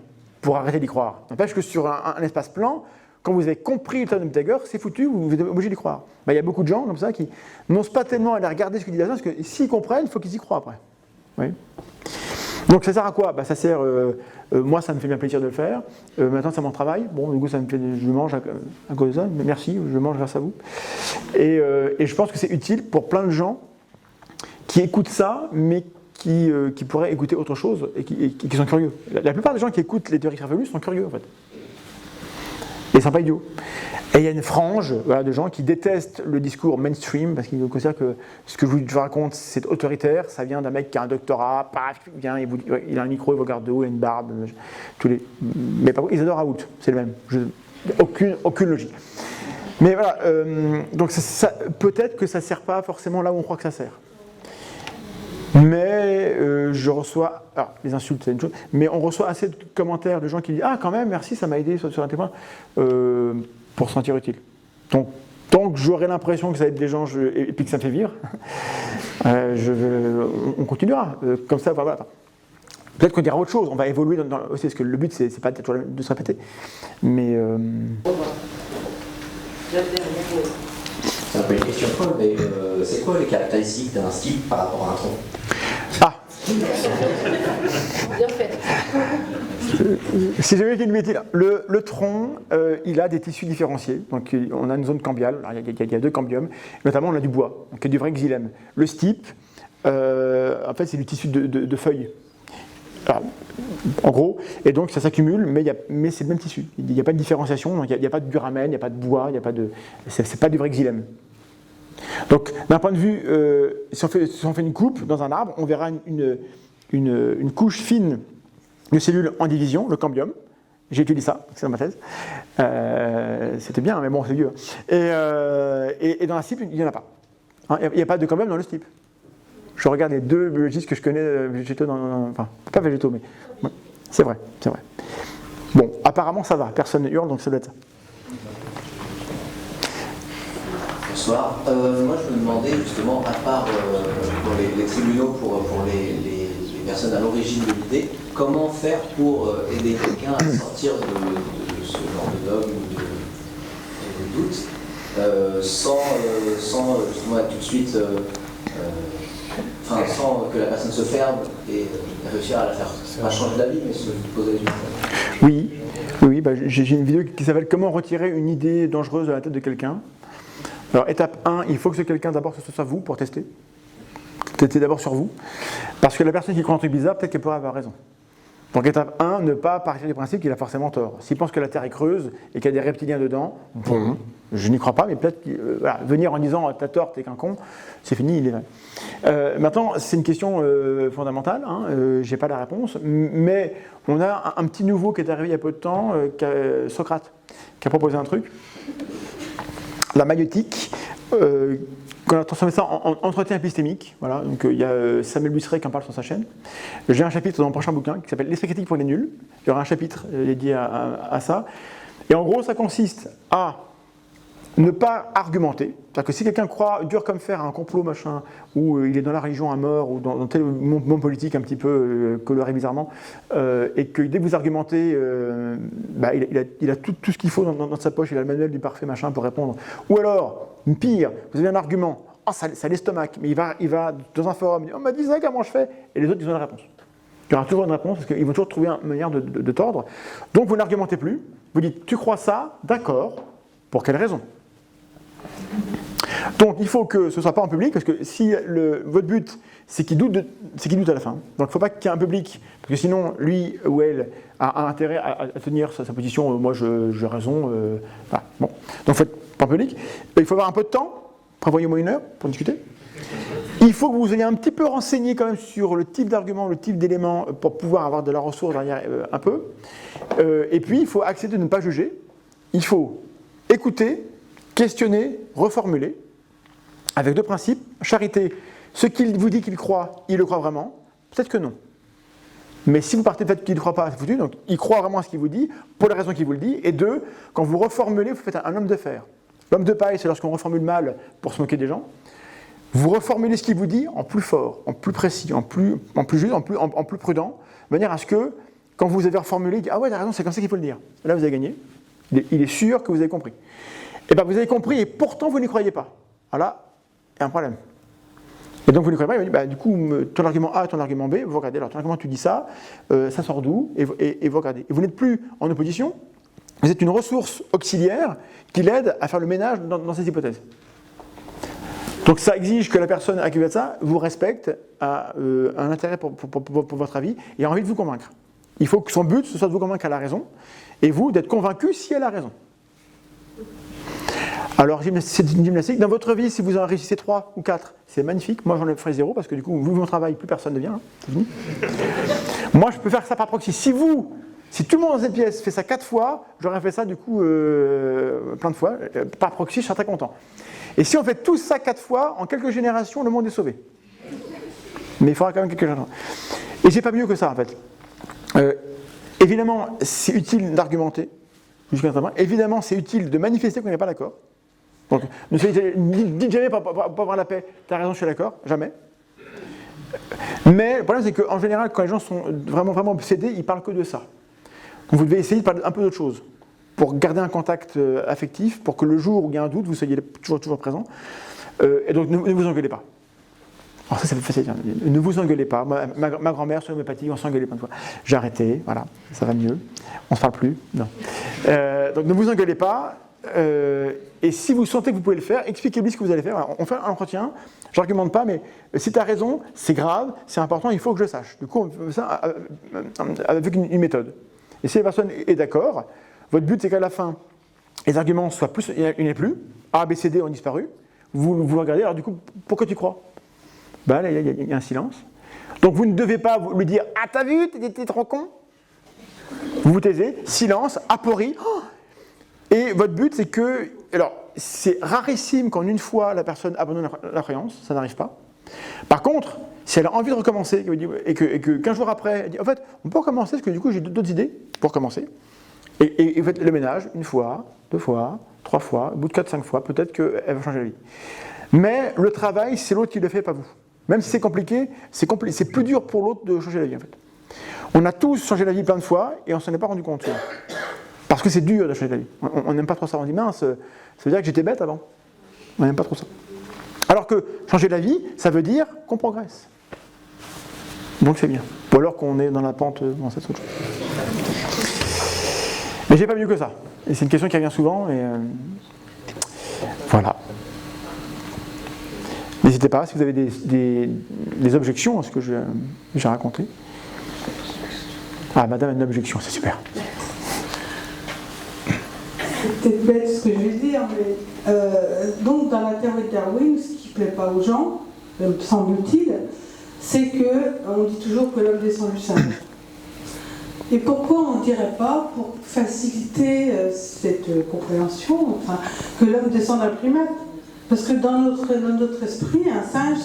pour arrêter d'y croire. N'empêche que sur un espace plan, quand vous avez compris le théorème de Pythagore, c'est foutu, vous êtes obligé d'y croire. Il y a beaucoup de gens comme ça qui n'osent pas tellement aller regarder ce que dit la science, parce que s'ils comprennent, il faut qu'ils y croient après. Oui. Donc ça sert à quoi? Ça sert, moi ça me fait bien plaisir de le faire, maintenant c'est mon travail, bon du coup ça me fait, je mange à cause de ça, mais merci, je mange grâce à vous. Et je pense que c'est utile pour plein de gens qui écoutent ça, mais qui pourraient écouter autre chose et qui sont curieux. La plupart des gens qui écoutent les théories farfelues sont curieux en fait. Et ils ne sont pas idiots. Et il y a une frange de gens qui détestent le discours mainstream parce qu'ils considèrent que ce que je vous raconte c'est autoritaire, ça vient d'un mec qui a un doctorat, paf, il vient, il a un micro, il vous regarde de haut, il a une barbe, mais par contre ils adorent Raoult, c'est le même, aucune logique. Mais voilà, donc peut-être que ça ne sert pas forcément là où on croit que ça sert. Mais je reçois, alors les insultes c'est une chose, mais on reçoit assez de commentaires de gens qui disent ah quand même merci ça m'a aidé sur un témoin pour se sentir utile. Donc tant que j'aurai l'impression que ça aide des gens et puis que ça me fait vivre, on continuera comme ça. Voilà. Peut-être qu'on dira autre chose, on va évoluer aussi parce que le but c'est pas toujours de se répéter, mais c'est un peu une question folle, mais c'est quoi les caractéristiques d'un slip par rapport à un tronc? ah Bien fait. Si j'avais fait une bêtise, le tronc, il a des tissus différenciés. Donc on a une zone cambiale, il y a deux cambiums, notamment on a du bois, donc il y a du vrai xylème. Le stipe, en fait c'est du tissu de feuilles. Alors, en gros, et donc ça s'accumule, mais c'est le même tissu. Il n'y a pas de différenciation, donc il n'y a pas de duramen, il n'y a pas de bois, c'est pas du vrai xylème. Donc d'un point de vue, si on fait une coupe dans un arbre, on verra une couche fine de cellules en division, le cambium. J'ai étudié ça, c'est dans ma thèse. C'était bien, mais bon, c'est vieux. Et dans la stipe, il n'y en a pas. Il n'y a pas de cambium dans le stipe. Je regarde les deux biologistes que je connais, végétaux, enfin, pas végétaux, mais ouais, c'est vrai. Bon, apparemment ça va, personne ne hurle, donc ça doit être ça. Bonsoir. Moi, je me demandais justement, à part pour les tribunaux, pour les personnes à l'origine de l'idée, comment faire pour aider quelqu'un à sortir de ce genre de dogme ou de doute, sans justement être tout de suite, sans que la personne se ferme et réussir à la faire, pas changer d'avis, mais se poser une Oui, j'ai une vidéo qui s'appelle « Comment retirer une idée dangereuse de la tête de quelqu'un ». Alors, étape 1, il faut que ce quelqu'un, d'abord, ce soit vous pour tester. Testez d'abord sur vous. Parce que la personne qui croit un truc bizarre, peut-être qu'elle pourrait avoir raison. Donc, étape 1, ne pas partir du principe qu'il a forcément tort. S'il pense que la Terre est creuse et qu'il y a des reptiliens dedans, bon, je n'y crois pas, mais peut-être venir en disant « t'as tort, t'es qu'un con », c'est fini, il est vrai. Maintenant, c'est une question fondamentale, j'ai pas la réponse, mais on a un petit nouveau qui est arrivé il y a peu de temps, Socrate, qui a proposé un truc. La maïeutique, qu'on a transformé ça en entretien épistémique. Voilà, donc il y a Samuel Busseret qui en parle sur sa chaîne. J'ai un chapitre dans mon prochain bouquin qui s'appelle L'esprit critique pour les nuls. Il y aura un chapitre dédié à ça. Et en gros, ça consiste à ne pas argumenter. C'est-à-dire que si quelqu'un croit dur comme fer à un complot machin, ou il est dans la religion à mort, ou dans tel monde politique un petit peu coloré bizarrement, et que dès que vous argumentez, il a tout ce qu'il faut dans sa poche, il a le manuel du parfait machin pour répondre. Ou alors, pire, vous avez un argument, ça l'estomac, mais il va dans un forum, il dit, on m'a dit ça, comment je fais? Et les autres, ils ont la réponse. Il y aura toujours une réponse, parce qu'ils vont toujours trouver une manière de tordre. Donc vous n'argumentez plus, vous dites, tu crois ça? D'accord. Pour quelle raison? Donc il faut que ce ne soit pas en public, parce que si votre but c'est qu'il doute à la fin. Donc il ne faut pas qu'il y ait un public, parce que sinon lui ou elle a intérêt à tenir sa position, moi j'ai raison. Voilà. Bon. Donc il faut être pas en public. Il faut avoir un peu de temps, prévoyez au moins 1 heure pour discuter. Il faut que vous ayez un petit peu renseigné quand même sur le type d'argument, le type d'élément, pour pouvoir avoir de la ressource derrière un peu. Et puis il faut accepter de ne pas juger. Il faut écouter, questionner, reformuler, avec 2 principes. Charité, ce qu'il vous dit qu'il croit, il le croit vraiment? Peut-être que non. Mais si vous partez peut-être qu'il ne croit pas, c'est foutu. Donc il croit vraiment à ce qu'il vous dit, pour les raisons qu'il vous le dit. Et 2, quand vous reformulez, vous faites un homme de fer. L'homme de paille, c'est lorsqu'on reformule mal pour se moquer des gens. Vous reformulez ce qu'il vous dit en plus fort, en plus précis, en plus juste, en plus prudent, de manière à ce que, quand vous avez reformulé, ah ouais, t'as raison, c'est comme ça qu'il faut le dire. Là, vous avez gagné. Il est sûr que vous avez compris. Et bien, vous avez compris, et pourtant, vous n'y croyez pas. Voilà, il y a un problème. Et donc, vous n'y croyez pas, il va dire, du coup, ton argument A, ton argument B, vous regardez, alors ton argument, tu dis ça, ça sort d'où, et vous regardez. Et vous n'êtes plus en opposition, vous êtes une ressource auxiliaire qui l'aide à faire le ménage dans ces hypothèses. Donc, ça exige que la personne à qui vous faites ça vous respecte, a un intérêt pour votre avis, et a envie de vous convaincre. Il faut que son but, ce soit de vous convaincre qu'elle a raison, et vous, d'être convaincu si elle a raison. Alors, c'est une gymnastique. Dans votre vie, si vous en réussissez 3 ou 4, c'est magnifique. Moi, j'en ferai 0 parce que du coup, vu mon travail, plus personne ne vient. C'est fini. Moi, je peux faire ça par proxy. Si tout le monde dans cette pièce fait ça 4 fois, j'aurais fait ça du coup plein de fois. Par proxy, je serais très content. Et si on fait tous ça 4 fois, en quelques générations, le monde est sauvé. Mais il faudra quand même quelque chose. Et j'ai pas mieux que ça, en fait. Évidemment, c'est utile d'argumenter, jusqu'à un certain point. Évidemment, c'est utile de manifester qu'on n'est pas d'accord. Donc, dites jamais pour avoir la paix, t'as raison, je suis d'accord, jamais. Mais le problème, c'est qu'en général, quand les gens sont vraiment obsédés, ils parlent que de ça. Donc, vous devez essayer de parler un peu d'autre chose, pour garder un contact affectif, pour que le jour où il y a un doute, vous soyez toujours présent. Et donc, ne vous engueulez pas. Alors ça, c'est facile. Ne vous engueulez pas. Ma grand-mère sur l'homéopathie, on s'engueulait plein de fois. J'ai arrêté, voilà, ça va mieux. On ne se parle plus. Non. Donc ne vous engueulez pas. Et si vous sentez que vous pouvez le faire, expliquez-lui ce que vous allez faire. Alors, on fait un entretien. Je n'argumente pas, mais si tu as raison, c'est grave, c'est important, il faut que je le sache. Du coup, on fait ça avec une méthode. Et si la personne est d'accord, votre but, c'est qu'à la fin, les arguments soient plus, il n'y en ait plus. A, B, C, D ont disparu. Vous regardez, alors du coup, pourquoi tu crois ? Ben là, il y a un silence. Donc vous ne devez pas lui dire « Ah, t'as vu, t'es trop con ?» Vous vous taisez, silence, aporie. Oh, et votre but, c'est que... Alors, c'est rarissime qu'en une fois, la personne abandonne la croyance, ça n'arrive pas. Par contre, si elle a envie de recommencer, et que 15 jours après, elle dit « En fait, on peut recommencer, parce que du coup, j'ai d'autres idées pour recommencer. » Et vous faites le ménage, une fois, 2 fois, 3 fois, au bout de 4-5 fois, peut-être qu'elle va changer la vie. Mais le travail, c'est l'autre qui le fait, pas vous. Même si c'est compliqué, c'est plus dur pour l'autre de changer la vie, en fait. On a tous changé la vie plein de fois et on ne s'en est pas rendu compte. Parce que c'est dur de changer la vie. On n'aime pas trop ça. On dit mince, ça veut dire que j'étais bête avant. On n'aime pas trop ça. Alors que changer la vie, ça veut dire qu'on progresse. Donc c'est bien. Ou alors qu'on est dans la pente dans cette autre chose. Mais j'ai pas mieux que ça. Et c'est une question qui revient souvent. Et voilà. N'hésitez pas, si vous avez des objections à ce que j'ai raconté. Ah, madame a une objection, c'est super. C'est peut-être bête ce que je vais dire, mais donc dans la théorie de Darwin, ce qui ne plaît pas aux gens, semble-t-il, c'est qu'on dit toujours que l'homme descend du singe. Et pourquoi on ne dirait pas, pour faciliter cette compréhension, enfin, que l'homme descend d'un primate? Parce que dans notre esprit, un singe,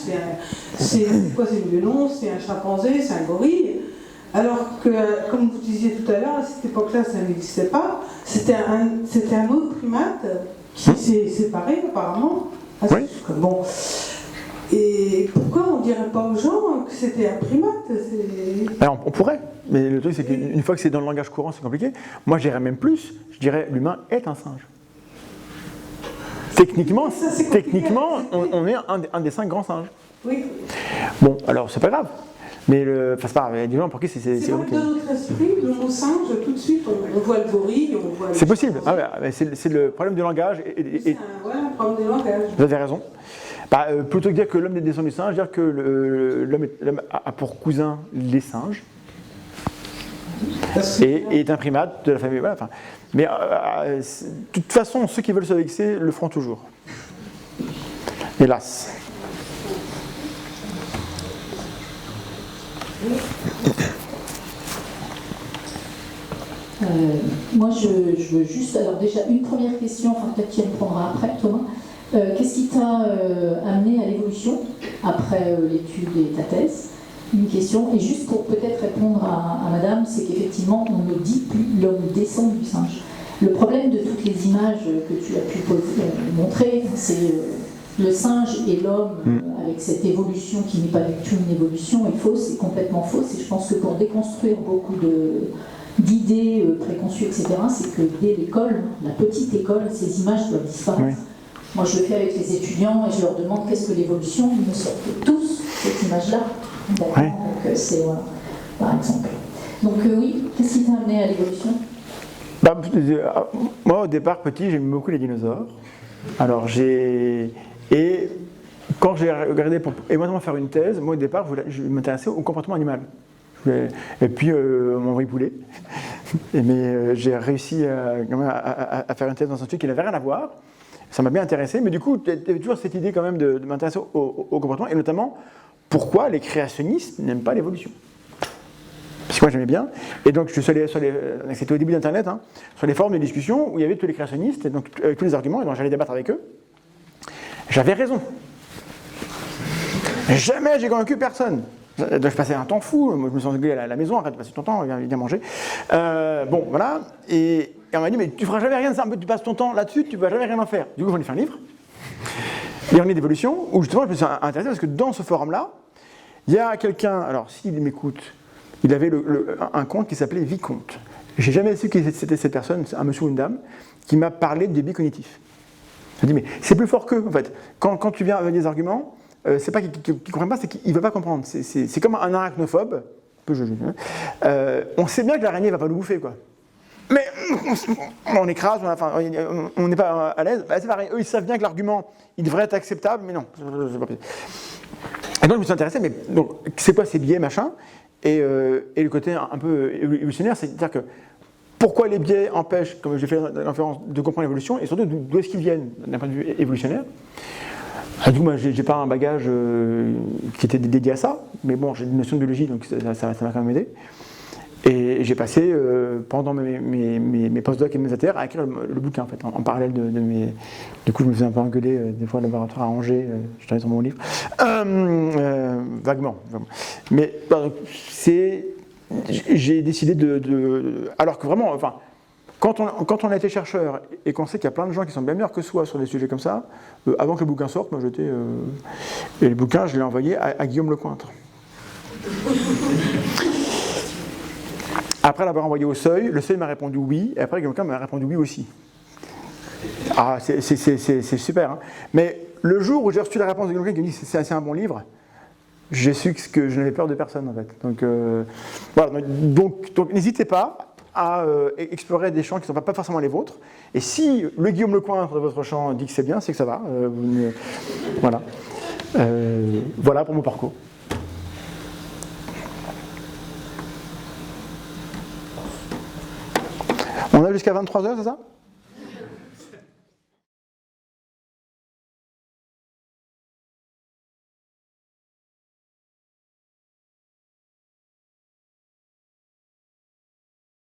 c'est quoi? C'est une lion, c'est un chimpanzé, c'est un gorille. Alors que, comme vous disiez tout à l'heure, à cette époque-là, ça n'existait pas. C'était un autre primate qui s'est séparé, apparemment. Oui. Bon. Et pourquoi on ne dirait pas aux gens que c'était un primate? Alors, on pourrait, mais le truc, c'est qu'une fois que c'est dans le langage courant, c'est compliqué. Moi, je dirais même plus, je dirais l'humain est un singe. Techniquement, on est un des 5 grands singes. Oui. Bon, alors c'est pas grave. Mais c'est pas grave, il y a des gens pour qui c'est donc dans notre esprit, le mot singe, tout de suite, on voit le gorille, on voit le... C'est possible, c'est le problème du langage. C'est un problème du langage. Vous avez raison. Plutôt que dire que l'homme est descendu du singe, dire que l'homme a pour cousin les singes. Et est un primate de la famille. Voilà, mais de toute façon, ceux qui veulent se vexer le feront toujours. Hélas. Moi, je veux juste... Alors déjà, une première question, enfin peut-être qu'il répondra après, Thomas. Qu'est-ce qui t'a amené à l'évolution après l'étude et ta thèse? Une question, et juste pour peut-être répondre à madame, c'est qu'effectivement, on ne dit plus l'homme descend du singe. Le problème de toutes les images que tu as pu montrer, c'est le singe et l'homme avec cette évolution qui n'est pas du tout une évolution, est fausse, c'est complètement fausse, et je pense que pour déconstruire beaucoup d'idées préconçues, etc., c'est que dès l'école, la petite école, ces images doivent disparaître. Oui. Moi, je le fais avec les étudiants et je leur demande qu'est-ce que l'évolution. Ils me sortent tous cette image-là. Ouais. Donc, c'est voilà, par exemple. Donc, oui, qu'est-ce qui t'a amené à l'évolution? Moi, au départ, petit, j'aimais beaucoup les dinosaures. Alors, et quand j'ai regardé pour éventuellement faire une thèse, moi, au départ, je m'intéressais au comportement animal. Et puis, on m'a envoyé poulet. Mais j'ai réussi à faire une thèse dans un truc qui n'avait rien à voir. Ça m'a bien intéressé, mais du coup, il y avait toujours cette idée quand même de m'intéresser au comportement, et notamment, pourquoi les créationnistes n'aiment pas l'évolution. Parce que moi, j'aimais bien. Et donc, je suis allé c'était au début d'Internet, sur les forums de discussion, où il y avait tous les créationnistes, et donc avec tous les arguments, et donc j'allais débattre avec eux. J'avais raison. Jamais j'ai convaincu personne. Donc je passais un temps fou, moi je me suis engueulé à la maison, arrête de passer ton temps, viens manger. Bon, voilà, et on m'a dit, mais tu feras jamais rien de ça, tu passes ton temps là-dessus, tu vas jamais rien en faire. Du coup, j'en ai fait un livre, Ironie d'évolution, où justement je me suis intéressé parce que dans ce forum-là, il y a quelqu'un, alors s'il m'écoute, il avait un compte qui s'appelait Vicomte. J'ai jamais su qui c'était cette personne, un monsieur ou une dame, qui m'a parlé de biais cognitifs. Je me dis, mais c'est plus fort qu'eux, en fait. Quand tu viens avec des arguments, c'est pas qu'il ne comprend pas, c'est qu'il ne veut pas comprendre. C'est comme un arachnophobe. On sait bien que l'araignée ne va pas nous bouffer, quoi. Mais on écrase, on n'est pas à l'aise. Bah, c'est pareil, eux, ils savent bien que l'argument, il devrait être acceptable, mais non. Et donc, je me suis intéressé, mais donc, c'est quoi ces biais, machin, et le côté un peu évolutionnaire, c'est-à-dire que pourquoi les biais empêchent, comme j'ai fait dans l'inférence, de comprendre l'évolution, et surtout d'où est-ce qu'ils viennent d'un point de vue évolutionnaire. Du coup, moi, j'ai pas un bagage qui était dédié à ça, mais bon, j'ai une notion de biologie, donc ça m'a quand même aidé. Et j'ai passé, pendant mes postdocs et mes ATR, à écrire le bouquin, en fait, en parallèle de mes... Du coup, je me faisais un peu engueuler, des fois, au laboratoire à Angers, je travaillais sur mon livre. Vaguement. Mais j'ai décidé alors que vraiment, enfin, quand on a été chercheur et qu'on sait qu'il y a plein de gens qui sont bien meilleurs que soi sur des sujets comme ça, avant que le bouquin sorte, moi j'étais... et le bouquin, je l'ai envoyé à Guillaume Lecointre. Après l'avoir envoyé au Seuil, le Seuil m'a répondu oui, et après Guillaume Lecointre m'a répondu oui aussi. Ah, c'est super, hein. Mais le jour où j'ai reçu la réponse de Guillaume Lecointre qui me dit c'est un bon livre, j'ai su que je n'avais peur de personne, en fait. Donc, voilà. Donc n'hésitez pas à explorer des champs qui ne sont pas forcément les vôtres. Et si le Guillaume Lecointre de votre champ dit que c'est bien, c'est que ça va. Voilà. Voilà pour mon parcours. On a jusqu'à 23h, c'est ça ?